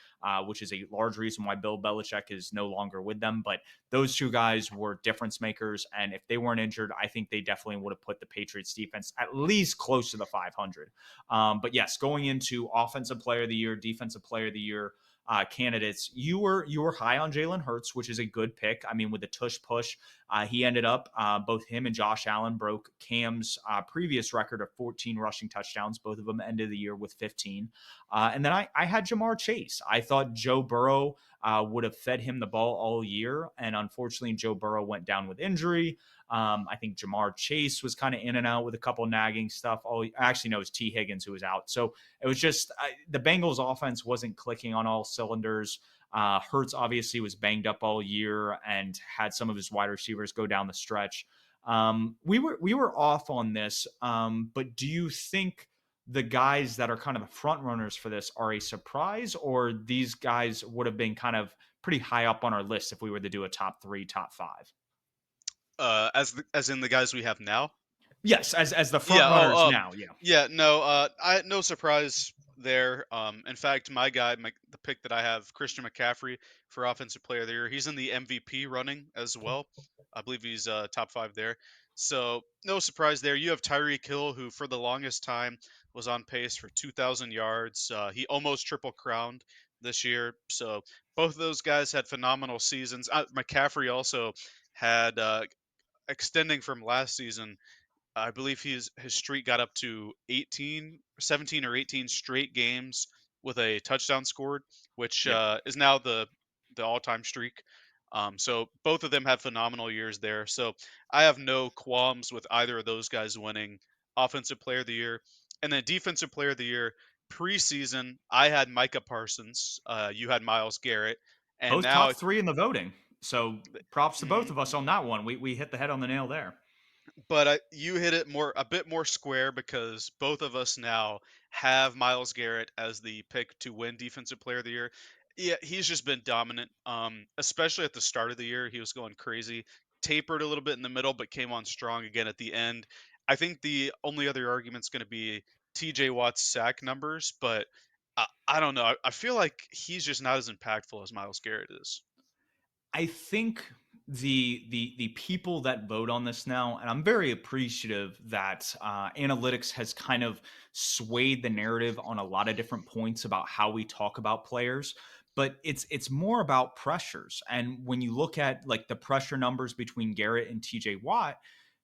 which is a large reason why Bill Belichick is no longer with them. But those two guys were difference makers, and if they weren't injured, I think they definitely would have put the Patriots defense at least close to the 500. But yes, going into offensive player of the year, defensive player of the year, candidates. You were high on Jalen Hurts, which is a good pick. I mean, with the tush push, he ended up both him and Josh Allen broke Cam's previous record of 14 rushing touchdowns. Both of them ended the year with 15. And then I had Jamar Chase. I thought Joe Burrow would have fed him the ball all year, and unfortunately, Joe Burrow went down with injury. I think Jamar Chase was kind of in and out with a couple nagging stuff. Oh, actually, no, it was T. Higgins who was out. So it was just the Bengals offense wasn't clicking on all cylinders. Hurts obviously was banged up all year and had some of his wide receivers go down the stretch. We were off on this, but do you think the guys that are kind of the front runners for this are a surprise, or these guys would have been kind of pretty high up on our list if we were to do a top three, top five? As in the guys we have now. Yes, as the Yeah. front runners now. Yeah. Yeah. No. I no surprise. there. In fact, my guy, the pick that I have, Christian McCaffrey for Offensive Player of the Year, he's in the MVP running as well. I believe he's top five there. So no surprise there. You have Tyreek Hill, who for the longest time was on pace for 2,000 yards. He almost triple crowned this year. So both of those guys had phenomenal seasons. McCaffrey also had extending from last season. I believe his streak got up to 18, 17 or 18 straight games with a touchdown scored, which Yeah. is now the all-time streak. So both of them had phenomenal years there. So I have no qualms with either of those guys winning Offensive Player of the Year. And then Defensive Player of the Year preseason, I had Micah Parsons. You had Miles Garrett, and Both now. top 3 in the voting. So props to both Mhm. of us on that one. We hit the head on the nail there. But you hit it a bit more square because both of us now have Miles Garrett as the pick to win Defensive Player of the Year. Yeah, he's just been dominant. Especially at the start of the year, he was going crazy. Tapered a little bit in the middle, but came on strong again at the end. I think the only other argument's going to be T.J. Watt's sack numbers, but I don't know. I feel like he's just not as impactful as Miles Garrett is. I think the people that vote on this now, and I'm very appreciative that analytics has kind of swayed the narrative on a lot of different points about how we talk about players. But it's more about pressures, and when you look at like the pressure numbers between Garrett and T.J. Watt,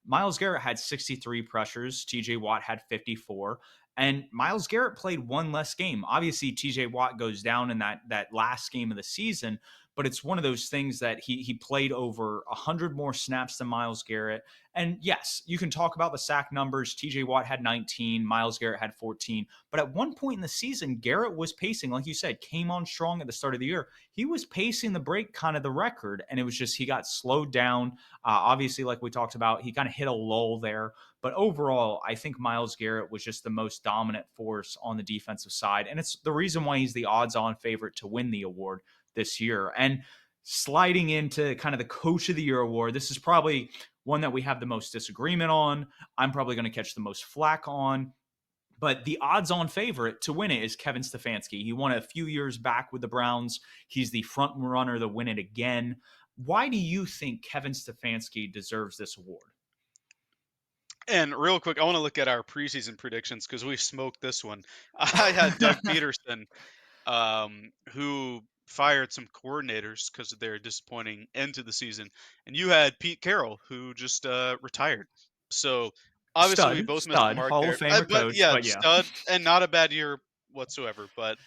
Miles Garrett had 63 pressures, T.J. Watt had 54. And Miles Garrett played one less game. Obviously, TJ Watt goes down in that last game of the season, but it's one of those things that he played over 100 more snaps than Miles Garrett. And yes, you can talk about the sack numbers. TJ Watt had 19, Miles Garrett had 14. But at one point in the season, Garrett was pacing, like you said, came on strong at the start of the year. He was pacing the break kind of the record, and it was just he got slowed down. Obviously, like we talked about, he kind of hit a lull there. But overall, I think Miles Garrett was just the most dominant force on the defensive side. And it's the reason why he's the odds on favorite to win the award this year. And sliding into kind of the Coach of the Year award, this is probably one that we have the most disagreement on. I'm probably going to catch the most flack on. But the odds on favorite to win it is Kevin Stefanski. He won it a few years back with the Browns. He's the front runner to win it again. Why do you think Kevin Stefanski deserves this award? And real quick, I want to look at our preseason predictions because we smoked this one. I had Doug Peterson, who fired some coordinators because of their disappointing end to the season, and you had Pete Carroll, who just retired. So obviously, we both missed the Stud, mark Hall of there. Famer But coach, yeah, but yeah. stud and not a bad year whatsoever. But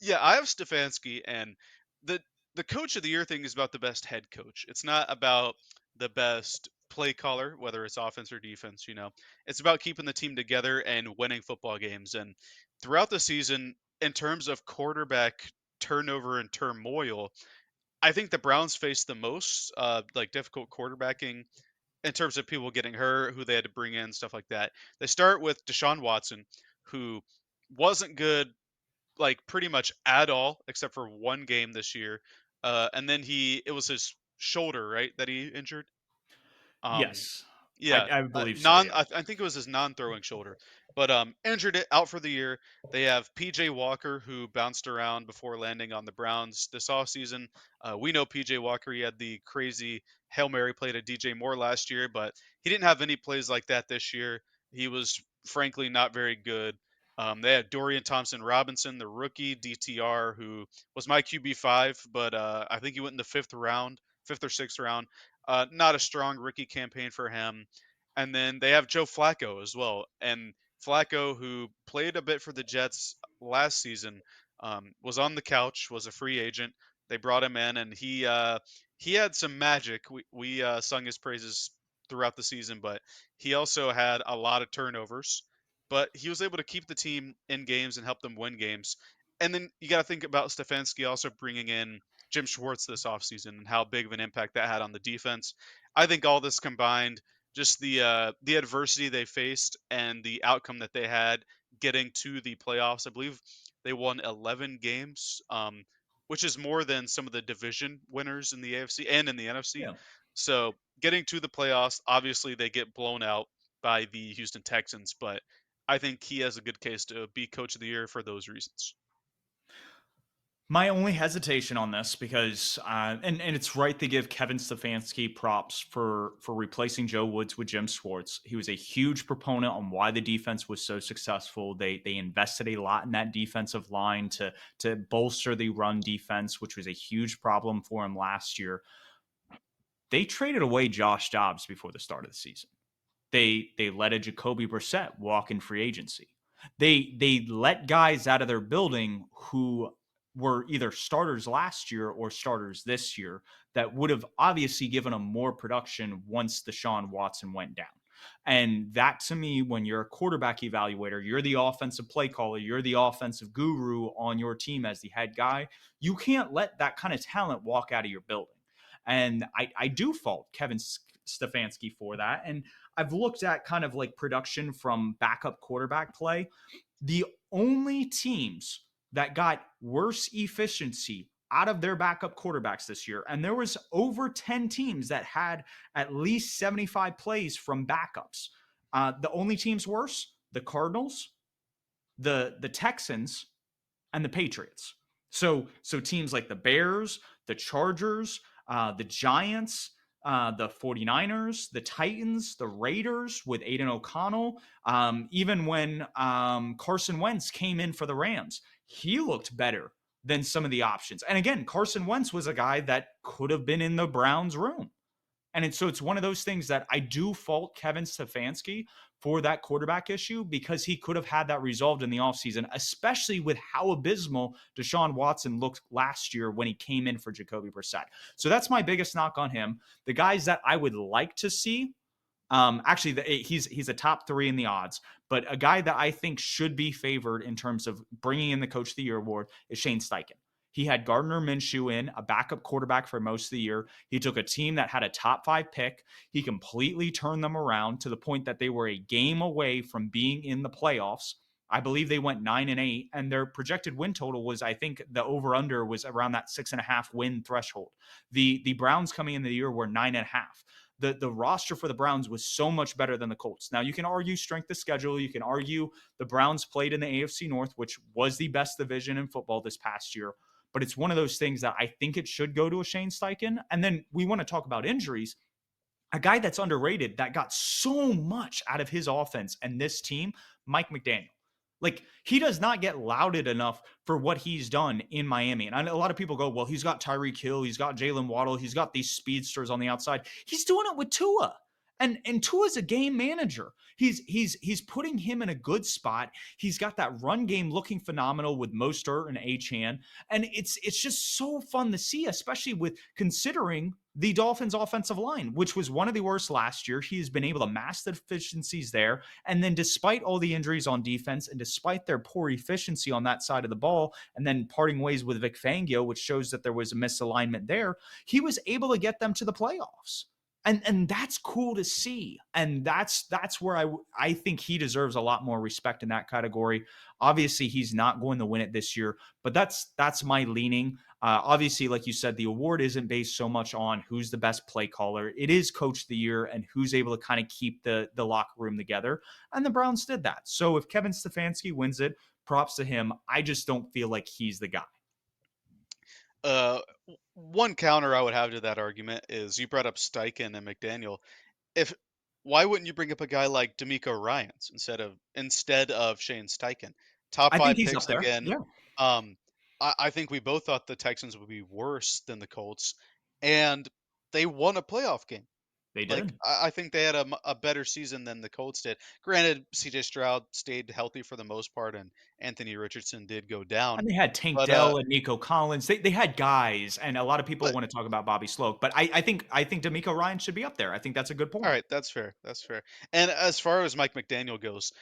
yeah, I have Stefanski, and the the coach of the year thing is about the best head coach. It's not about the best play caller, whether it's offense or defense. It's about keeping the team together and winning football games. And throughout the season, in terms of quarterback turnover and turmoil, I think the Browns faced the most like difficult quarterbacking in terms of people getting hurt, who they had to bring in, stuff like that. They start with Deshaun Watson, who wasn't good like pretty much at all except for one game this year. And then it was his shoulder, right, that he injured. Um, Yes. I, yeah, I believe so, non. yeah. I think it was his non-throwing shoulder, but injured it out for the year. They have PJ Walker who bounced around before landing on the Browns this offseason. We know PJ Walker. He had the crazy Hail Mary play to DJ Moore last year, but he didn't have any plays like that this year. He was frankly not very good. They had Dorian Thompson Robinson, the rookie DTR, who was my QB5, but I think he went in the fifth or sixth round. Not a strong rookie campaign for him. And then they have Joe Flacco as well. And Flacco, who played a bit for the Jets last season, was on the couch, was a free agent. They brought him in, and he had some magic. We sung his praises throughout the season, but he also had a lot of turnovers. But he was able to keep the team in games and help them win games. And then you got to think about Stefanski also bringing in Jim Schwartz this offseason and how big of an impact that had on the defense. I think all this combined, just the adversity they faced and the outcome that they had getting to the playoffs. I believe they won 11 games, which is more than some of the division winners in the AFC and in the NFC. Yeah. So getting to the playoffs, obviously they get blown out by the Houston Texans, but I think he has a good case to be coach of the year for those reasons. My only hesitation on this, because and it's right to give Kevin Stefanski props for replacing Joe Woods with Jim Schwartz. He was a huge proponent on why the defense was so successful. They invested a lot in that defensive line to bolster the run defense, which was a huge problem for him last year. They traded away Josh Dobbs before the start of the season. They let a Jacoby Brissett walk in free agency. They let guys out of their building who were either starters last year or starters this year that would have obviously given them more production once Deshaun Watson went down. And that, to me, when you're a quarterback evaluator, you're the offensive play caller, you're the offensive guru on your team as the head guy. You can't let that kind of talent walk out of your building. And I do fault Kevin Stefanski for that. And I've looked at kind of like production from backup quarterback play. The only teams that got worse efficiency out of their backup quarterbacks this year, and there was over 10 teams that had at least 75 plays from backups. The only teams worse, the Cardinals, the Texans, and the Patriots. So teams like the Bears, the Chargers, the Giants, the 49ers, the Titans, the Raiders with Aiden O'Connell. Even when Carson Wentz came in for the Rams, he looked better than some of the options. And again, Carson Wentz was a guy that could have been in the Browns room. So it's one of those things that I do fault Kevin Stefanski for that quarterback issue, because he could have had that resolved in the offseason, especially with how abysmal Deshaun Watson looked last year when he came in for Jacoby Brissett. So that's my biggest knock on him. The guys that I would like to see, actually, he's a top 3 in the odds, but a guy that I think should be favored in terms of bringing in the Coach of the Year award is Shane Steichen. He had Gardner Minshew in, a backup quarterback for most of the year. He took a team that had a top 5 pick. He completely turned them around to the point that they were a game away from being in the playoffs. I believe they went 9-8, and their projected win total was, I think, the over under was around that 6.5 win threshold. The Browns coming into the year were 9.5. The roster for the Browns was so much better than the Colts. Now, you can argue strength of schedule. You can argue the Browns played in the AFC North, which was the best division in football this past year. But it's one of those things that I think it should go to a Shane Steichen. And then we want to talk about injuries. A guy that's underrated that got so much out of his offense and this team, Mike McDaniel. Like, he does not get lauded enough for what he's done in Miami. And a lot of people go, well, he's got Tyreek Hill, he's got Jalen Waddle, he's got these speedsters on the outside. He's doing it with Tua. And Tua's a game manager. He's putting him in a good spot. He's got that run game looking phenomenal with Mostert and Achane. And it's just so fun to see, especially with considering the Dolphins' offensive line, which was one of the worst last year. He's been able to mask the deficiencies there. And then despite all the injuries on defense and despite their poor efficiency on that side of the ball, and then parting ways with Vic Fangio, which shows that there was a misalignment there, he was able to get them to the playoffs. And that's cool to see. And that's where I think he deserves a lot more respect in that category. Obviously, he's not going to win it this year, but that's my leaning. Obviously, like you said, the award isn't based so much on who's the best play caller. It is Coach of the Year and who's able to kind of keep the locker room together. And the Browns did that. So if Kevin Stefanski wins it, props to him. I just don't feel like he's the guy. One counter I would have to that argument is you brought up Steichen and McDaniel. If Why wouldn't you bring up a guy like D'Amico Ryans instead of Shane Steichen? Top I think 5 he's up picks there. again. Yeah, Um, I think we both thought the Texans would be worse than the Colts, and they won a playoff game. they Like, did. I think they had a better season than the Colts did. Granted, CJ Stroud stayed healthy for the most part, and Anthony Richardson did go down. And they had Tank But Dell and Nico Collins. They had guys, and a lot of people but want to talk about Bobby Sloak, but I think D'Amico Ryan should be up there. I think that's a good all point. right, that's fair. That's fair. And as far as Mike McDaniel goes,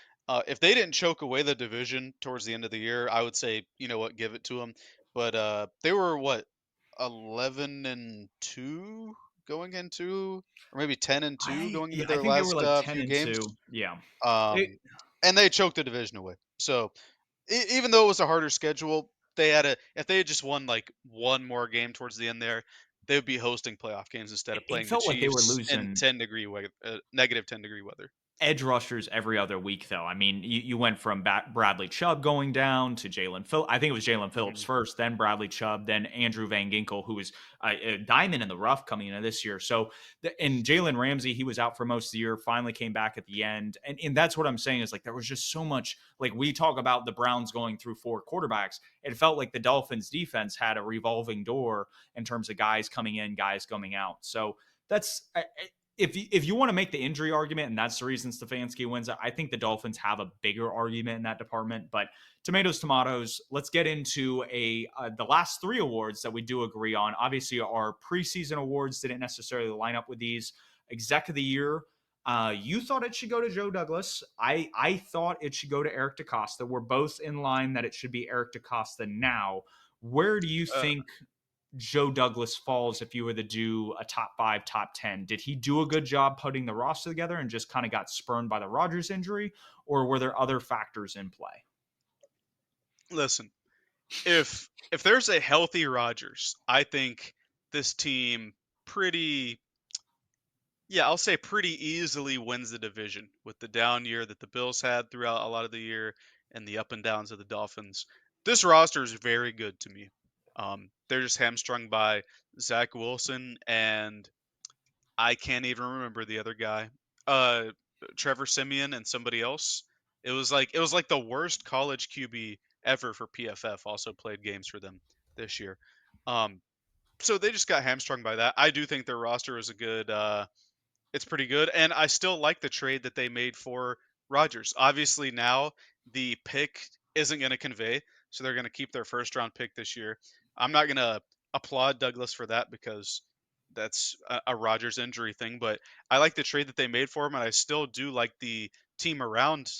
if they didn't choke away the division towards the end of the year, I would say, you know what, give it to them. But they were what, 11-2 going into, or maybe 10-2 going into I their think they were last like 10 few and games. 2. Yeah. It, Um, and they choked the division away. So even though it was a harder schedule, they had a if they had just won like one more game towards the end there, they would be hosting playoff games instead of it playing the felt like they were Chiefs in losing. -10 degree weather. edge rushers every other week, though. I mean, you went from Bradley Chubb going down to Jalen Phillips. I think it was Jalen Phillips Mhm. first, then Bradley Chubb, then Andrew Van Ginkel, who was a diamond in the rough coming into this year. So, and Jalen Ramsey, he was out for most of the year, finally came back at the end. And that's what I'm saying is like there was just so much. Like we talk about the Browns going through four quarterbacks, it felt like the Dolphins defense had a revolving door in terms of guys coming in, guys coming out. So, that's if you want to make the injury argument, and that's the reason Stefanski wins, I think the Dolphins have a bigger argument in that department. But tomatoes, tomatoes. Let's get into a the last three awards that we do agree on. Obviously, our preseason awards didn't necessarily line up with these. Exec of the year. You thought it should go to Joe Douglas. I thought it should go to Eric DeCosta. We're both in line that it should be Eric DeCosta now. Where do you Uh, think Joe Douglas falls if you were to do a top five, top 10? Did he do a good job putting the roster together and just kind of got spurned by the Rodgers injury? Or were there other factors in play? Listen, if there's a healthy Rodgers, I think this team pretty yeah, I'll say pretty easily wins the division with the down year that the Bills had throughout a lot of the year and the up and downs of the Dolphins. This roster is very good to me. They're just hamstrung by Zach Wilson and I can't even remember the other guy. Uh, Trevor Simeon and somebody else. It was like the worst college QB ever for PFF. Also played games for them this year. Um, so they just got hamstrung by that. I do think their roster is a good. It's pretty good, and I still like the trade that they made for Rodgers. Obviously, now the pick isn't going to convey, so they're going to keep their first round pick this year. I'm not going to applaud Douglas for that because that's a Rodgers injury thing, but I like the trade that they made for him, and I still do like the team around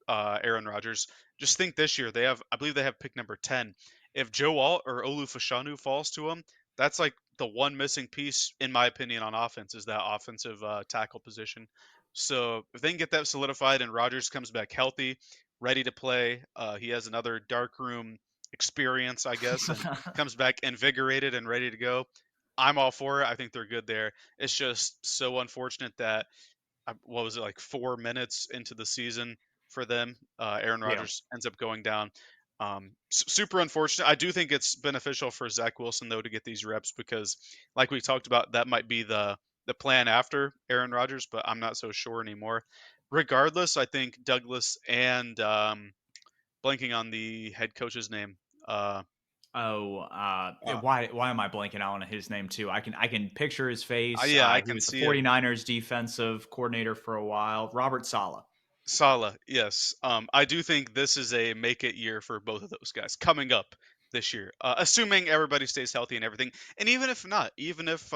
Aaron Rodgers. Just think this year I believe they have pick number 10. If Joe Alt or Olu Fashanu falls to him, that's like the one missing piece, in my opinion, on offense is that offensive tackle position. So if they can get that solidified and Rodgers comes back healthy, ready to play, he has another dark room experience, I guess, and comes back invigorated and ready to go. I'm all for it. I think they're good there. It's just so unfortunate that what was it like 4 minutes into the season for them, Aaron Yeah. Rodgers ends up going down. Super unfortunate. I do think it's beneficial for Zach Wilson though to get these reps because, like we talked about, that might be the plan after Aaron Rodgers, but I'm not so sure anymore. Regardless, I think Douglas and blanking on the head coach's name. Uh, Oh, uh, why am I blanking out on his name too? I can picture his face. yeah, I He can was the see him. 49ers defensive coordinator for a while. Robert Sala. Salah, yes. I do think this is a make it year for both of those guys coming up this year, assuming everybody stays healthy and everything. And even if not, even if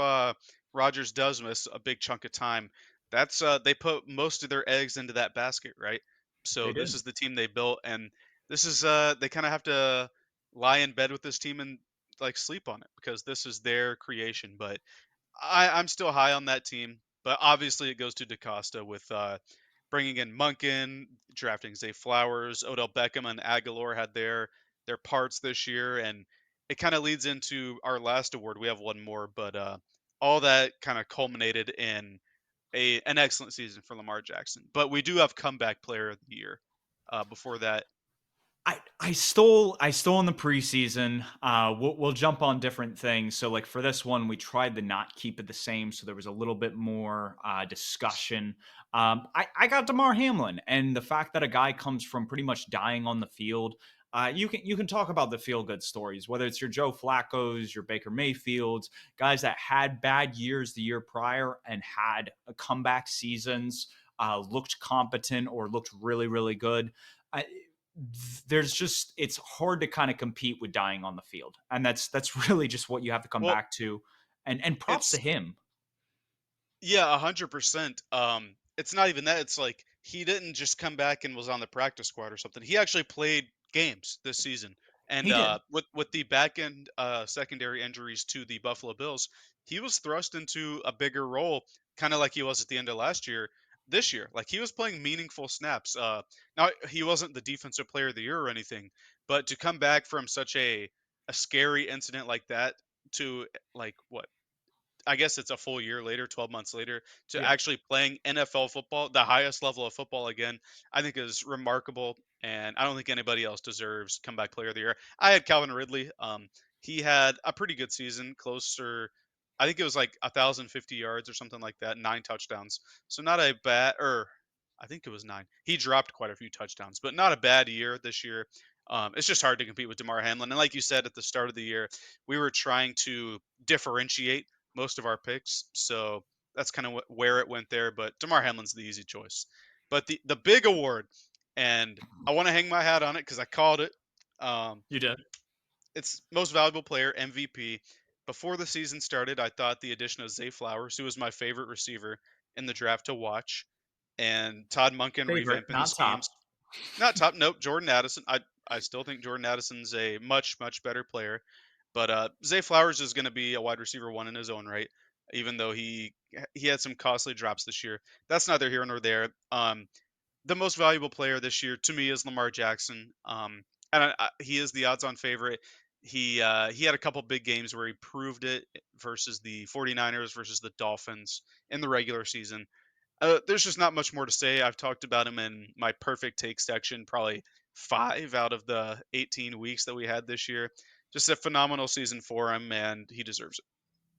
Rodgers does miss a big chunk of time, that's they put most of their eggs into that basket, right? They So this did. is the team they built, and this is they kind of have to lie in bed with this team and like sleep on it because this is their creation. But I'm still high on that team, but obviously it goes to DaCosta with bringing in Munkin, drafting Zay Flowers, Odell Beckham, and Aguilar had their parts this year, and it kind of leads into our last award. We have one more, but all that kind of culminated in a an excellent season for Lamar Jackson. But we do have comeback player of the year. Before that, I stole in the preseason. We'll jump on different things. So like for this one, we tried to not keep it the same, so there was a little bit more discussion. I got Damar Hamlin, and the fact that a guy comes from pretty much dying on the field. You can talk about the feel good stories, whether it's your Joe Flacco's, your Baker Mayfields, guys that had bad years the year prior and had a comeback seasons, looked competent or looked really really good. I, there's just it's hard to kind of compete with dying on the field, and that's really just what you have to come well, back to. And props to it's him. Yeah, 100%. It's not even that. It's like he didn't just come back and was on the practice squad or something. He actually played games this season. And He did. with the back end secondary injuries to the Buffalo Bills, he was thrust into a bigger role, kind of like he was at the end of last year. This year, like he was playing meaningful snaps. Now he wasn't the defensive player of the year or anything, but to come back from such a scary incident like that to like what I guess it's a full year later, 12 months later, to Yeah. actually playing NFL football, the highest level of football again, I think is remarkable. And I don't think anybody else deserves comeback player of the year. I had Calvin Ridley. He had a pretty good season, closer. I think it was like 1,050 yards or something like that, 9 touchdowns. So not a bad, or I think it was nine. He dropped quite a few touchdowns, but not a bad year this year. It's just hard to compete with Damar Hamlin. And like you said at the start of the year, we were trying to differentiate most of our picks. So that's kind of where it went there. But Damar Hamlin's the easy choice. But the big award, and I want to hang my hat on it because I called it. Um, You did. it's most valuable player (MVP). Before the season started, I thought the addition of Zay Flowers, who was my favorite receiver in the draft to watch, and Todd Monken Favorite, revamping the not top. schemes. Not top. Nope. Jordan Addison. I still think Jordan Addison's a much better player, but Zay Flowers is going to be a wide receiver one in his own right. Even though he had some costly drops this year, that's neither here nor there. The most valuable player this year to me is Lamar Jackson. And he is the odds-on favorite. He had a couple big games where he proved it versus the 49ers versus the Dolphins in the regular season. There's just not much more to say. I've talked about him in my perfect take section, probably 5 out of the 18 weeks that we had this year. Just a phenomenal season for him, and he deserves it.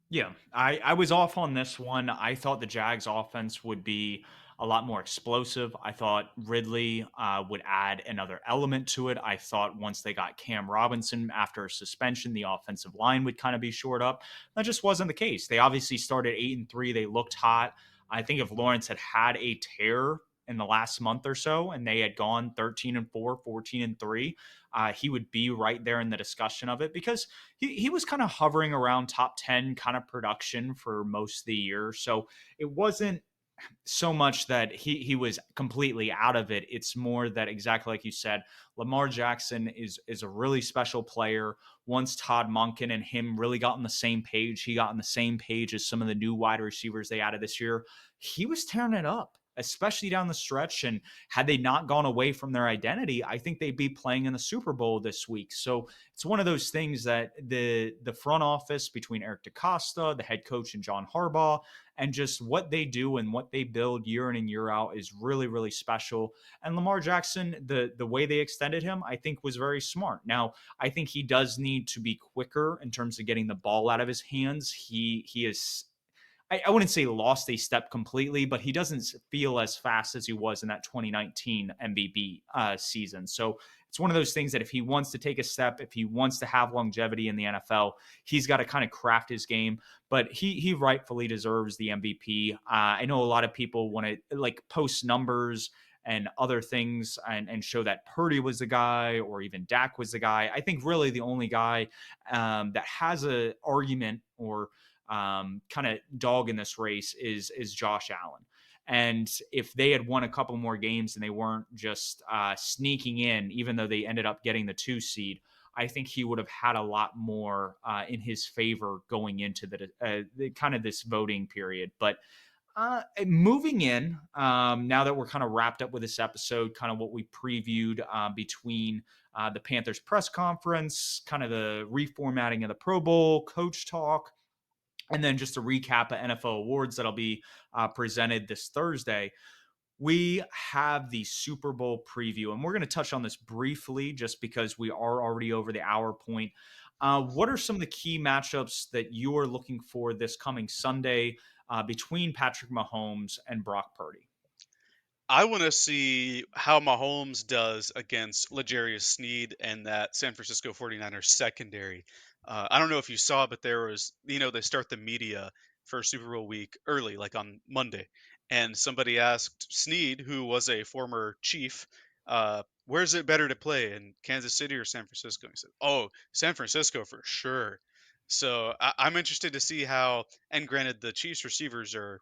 Yeah, I was off on this one. I thought the Jags offense would be a lot more explosive. I thought Ridley would add another element to it. I thought once they got Cam Robinson after a suspension, the offensive line would kind of be shored up. That just wasn't the case. They obviously started 8-3. They looked hot. I think if Lawrence had had a tear in the last month or so and they had gone 13-4, 14-3, he would be right there in the discussion of it because he was kind of hovering around top 10 kind of production for most of the year. So it wasn't so much that he was completely out of it. It's more that exactly like you said, Lamar Jackson is a really special player. Once Todd Monken and him really got on the same page, he got on the same page as some of the new wide receivers they added this year. He was tearing it up, especially down the stretch. And had they not gone away from their identity, I think they'd be playing in the Super Bowl this week. So it's one of those things that the front office between Eric DeCosta, the head coach, and John Harbaugh, and just what they do and what they build year in and year out is really special. And Lamar Jackson, the way they extended him, I think was very smart. Now, I think he does need to be quicker in terms of getting the ball out of his hands. He is I wouldn't say lost a step completely, but he doesn't feel as fast as he was in that 2019 MVP season. So it's one of those things that if he wants to take a step, if he wants to have longevity in the NFL, he's got to kind of craft his game. But he rightfully deserves the MVP. I know a lot of people want to like post numbers and other things and show that Purdy was the guy or even Dak was the guy. I think really the only guy that has a argument or kind of dog in this race is Josh Allen. And if they had won a couple more games and they weren't just sneaking in, even though they ended up getting the 2 seed, I think he would have had a lot more in his favor going into the kind of this voting period. But moving in, now that we're kind of wrapped up with this episode, kind of what we previewed between the Panthers press conference, kind of the reformatting of the Pro Bowl, coach talk, and then just a recap of NFL awards that'll be presented this Thursday. We have the Super Bowl preview, and we're going to touch on this briefly just because we are already over the hour point. What are some of the key matchups that you are looking for this coming Sunday between Patrick Mahomes and Brock Purdy? I want to see how Mahomes does against L'Jarius Sneed and that San Francisco 49ers secondary. I don't know if you saw, but there was, they start the media for Super Bowl week early, like on Monday. And somebody asked Sneed, who was a former Chief, where's it better to play, in Kansas City or San Francisco? He said, oh, San Francisco for sure. So I'm interested to see how, and granted, the Chiefs receivers are,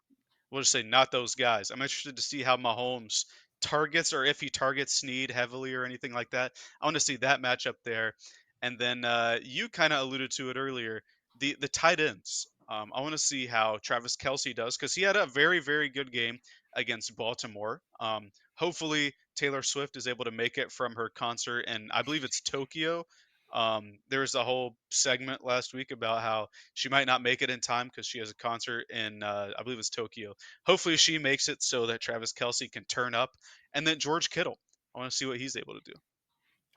we'll just say not those guys. I'm interested to see how Mahomes targets, or if he targets Snead heavily or anything like that. I want to see that matchup there. And then you kind of alluded to it earlier, the tight ends. I want to see how Travis Kelsey does because he had a very good game against Baltimore. Hopefully Taylor Swift is able to make it from her concert, and I believe it's Tokyo. There was a whole segment last week about how she might not make it in time because she has a concert in, I believe it's Tokyo. Hopefully, she makes it so that Travis Kelsey can turn up, and then George Kittle. I want to see what he's able to do.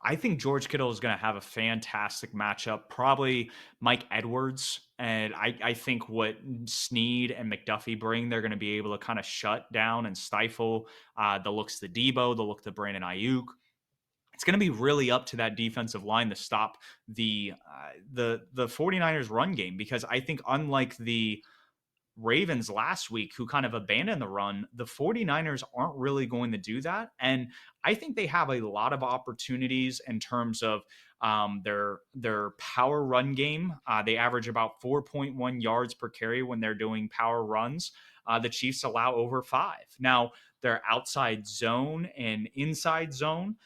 I think George Kittle is going to have a fantastic matchup. Probably Mike Edwards. And I think what Snead and McDuffie bring, they're going to be able to kind of shut down and stifle the looks to Debo, the look to Brandon Ayuk. It's going to be really up to that defensive line to stop the 49ers run game, because I think unlike the Ravens last week, who kind of abandoned the run, the 49ers aren't really going to do that. And I think they have a lot of opportunities in terms of their power run game. They average about 4.1 yards per carry when they're doing power runs. The Chiefs allow over 5. Now, their outside zone and inside zone,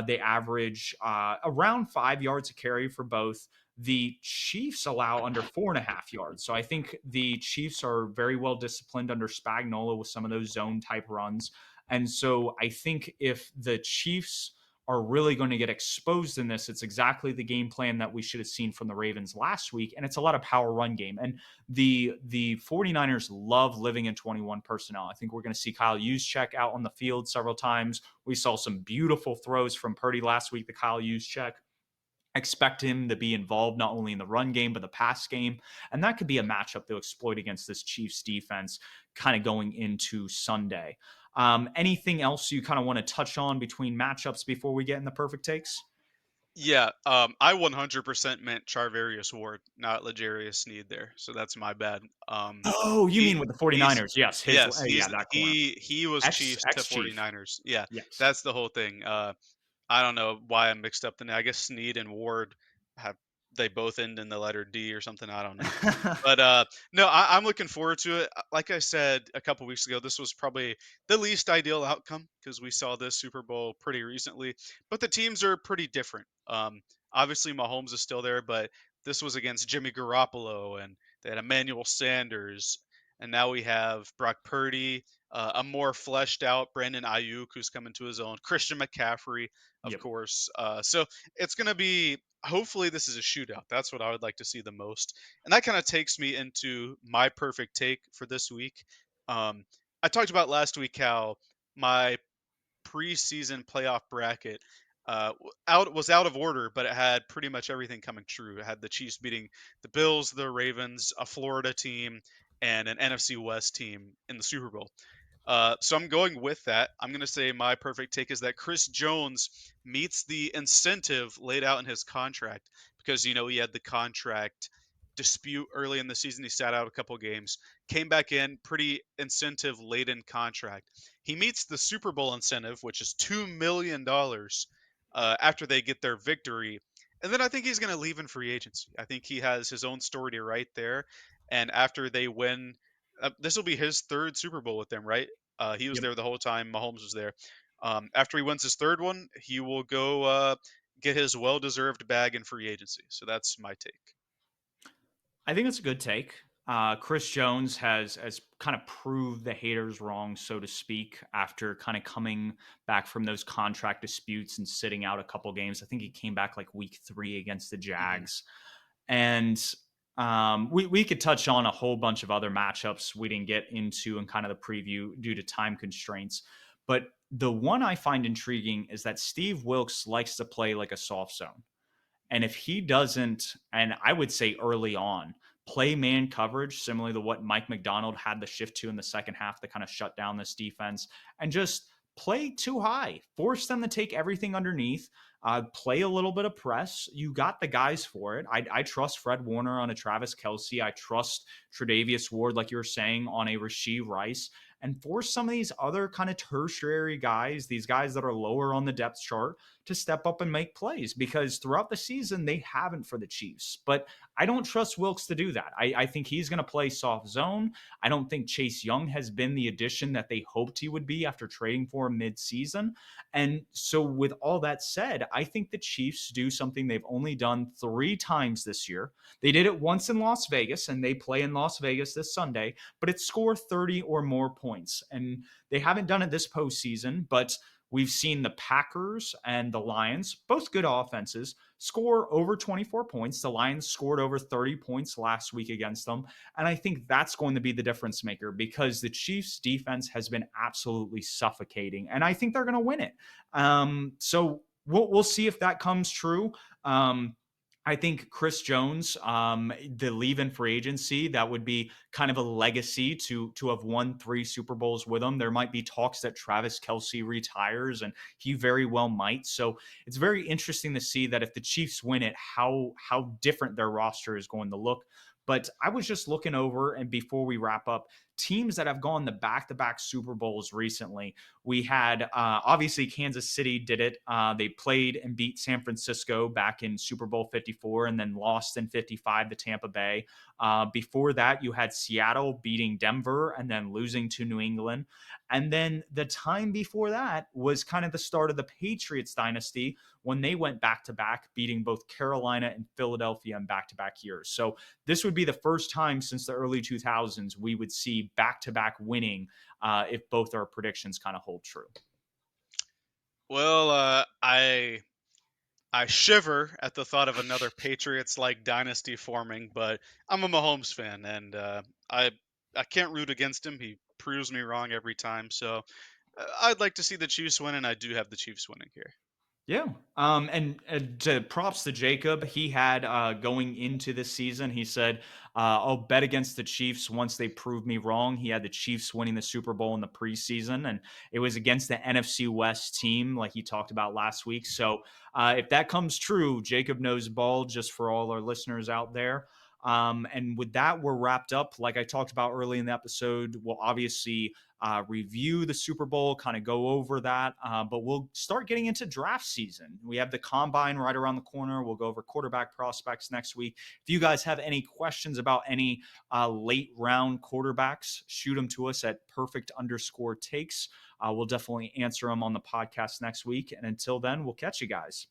they average around 5 yards a carry for both. The Chiefs allow under 4.5 yards. So I think the Chiefs are very well disciplined under Spagnuolo with some of those zone type runs. And so I think if the Chiefs are really going to get exposed in this, it's exactly the game plan that we should have seen from the Ravens last week. And it's a lot of power run game. And the 49ers love living in 21 personnel. I think we're going to see Kyle Juszczyk out on the field several times. We saw some beautiful throws from Purdy last week, the Kyle Juszczyk. Expect him to be involved not only in the run game, but the pass game. And that could be a matchup they'll exploit against this Chiefs defense kind of going into Sunday. Anything else you kind of want to touch on between matchups before we get in the perfect takes? Yeah, I 100% meant Charvarius Ward, not L'Jarius Sneed there. So that's my bad. Oh, you He mean with the he's 49ers. Yes. yes, Yeah, he's that corner. he was Chiefs to Chief. 49ers. Yeah, Yes. that's the whole thing. I don't know why I mixed up the name. I guess Sneed and Ward have they both end in the letter D or something. I don't know. But no, I'm looking forward to it. Like I said a couple weeks ago, this was probably the least ideal outcome because we saw this Super Bowl pretty recently. But the teams are pretty different. Obviously, Mahomes is still there, but this was against Jimmy Garoppolo, and they had Emmanuel Sanders, and now we have Brock Purdy, a more fleshed out Brandon Ayuk who's coming to his own, Christian McCaffrey, of Yep. course. So it's going to be. Hopefully, this is a shootout. That's what I would like to see the most. And that kind of takes me into my perfect take for this week. Um, I talked about last week how my preseason playoff bracket out was out of order, but it had pretty much everything coming true. It had the Chiefs beating the Bills, the Ravens, a Florida team, and an NFC West team in the Super Bowl. So I'm going with that. I'm going to say my perfect take is that Chris Jones meets the incentive laid out in his contract because he had the contract dispute early in the season. He sat out a couple games, came back in, pretty incentive laden contract. He meets the Super Bowl incentive, which is $2 million after they get their victory. And then I think he's going to leave in free agency. I think he has his own story to write there. And after they win, this will be his third Super Bowl with them, right? He was Yep. there the whole time. Mahomes was there. After he wins his third one, he will go get his well-deserved bag in free agency. So that's my take. I think it's a good take. Chris Jones has kind of proved the haters wrong, so to speak, after kind of coming back from those contract disputes and sitting out a couple games. I think he came back like week 3 against the Hmm. Jags, and we could touch on a whole bunch of other matchups we didn't get into in kind of the preview due to time constraints. But the one I find intriguing is that Steve Wilks likes to play like a soft zone. And if he doesn't, and I would say early on, play man coverage, similar to what Mike Macdonald had the shift to in the second half to kind of shut down this defense, and just play too high, force them to take everything underneath, play a little bit of press. You got the guys for it. I trust Fred Warner on a Travis Kelsey. I trust Tre'Davious Ward, like you were saying, on a Rashee Rice, and force some of these other kind of tertiary guys, these guys that are lower on the depth chart, to step up and make plays, because throughout the season they haven't for the Chiefs. But I don't trust Wilks to do that. I think he's going to play soft zone. I don't think Chase Young has been the addition that they hoped he would be after trading for him mid-season. And so, with all that said, I think the Chiefs do something they've only done 3 times this year. They did it once in Las Vegas, and they play in Las Vegas this Sunday, but it's score 30 or more points. And they haven't done it this postseason, but we've seen the Packers and the Lions, both good offenses, score over 24 points. The Lions scored over 30 points last week against them. And I think that's going to be the difference maker because the Chiefs' defense has been absolutely suffocating. And I think they're going to win it. So we'll see if that comes true. I think Chris Jones, the leave in free agency, that would be kind of a legacy to have won 3 Super Bowls with him. There might be talks that Travis Kelsey retires, and he very well might. So it's very interesting to see that if the Chiefs win it, how different their roster is going to look. But I was just looking over, and before we wrap up, teams that have gone the back-to-back Super Bowls recently. We had obviously Kansas City did it. They played and beat San Francisco back in Super Bowl 54 and then lost in 55 to Tampa Bay. Before that, you had Seattle beating Denver and then losing to New England. And then the time before that was kind of the start of the Patriots dynasty when they went back to back, beating both Carolina and Philadelphia in back to back years. So this would be the first time since the early 2000s we would see back to back winning if both our predictions kind of hold true. Well, I shiver at the thought of another Patriots-like dynasty forming, but I'm a Mahomes fan, and I can't root against him. He proves me wrong every time. So I'd like to see the Chiefs win, and I do have the Chiefs winning here. Yeah. And to props to Jacob, he had going into this season, he said, I'll bet against the Chiefs once they prove me wrong. He had the Chiefs winning the Super Bowl in the preseason, and it was against the NFC West team, like he talked about last week. So if that comes true, Jacob knows ball, just for all our listeners out there. And with that, we're wrapped up. Like I talked about early in the episode, we'll obviously review the Super Bowl, kind of go over that. But we'll start getting into draft season. We have the combine right around the corner. We'll go over quarterback prospects next week. If you guys have any questions about any late round quarterbacks, shoot them to us at Purrfect_Takes. We'll definitely answer them on the podcast next week. And until then, we'll catch you guys.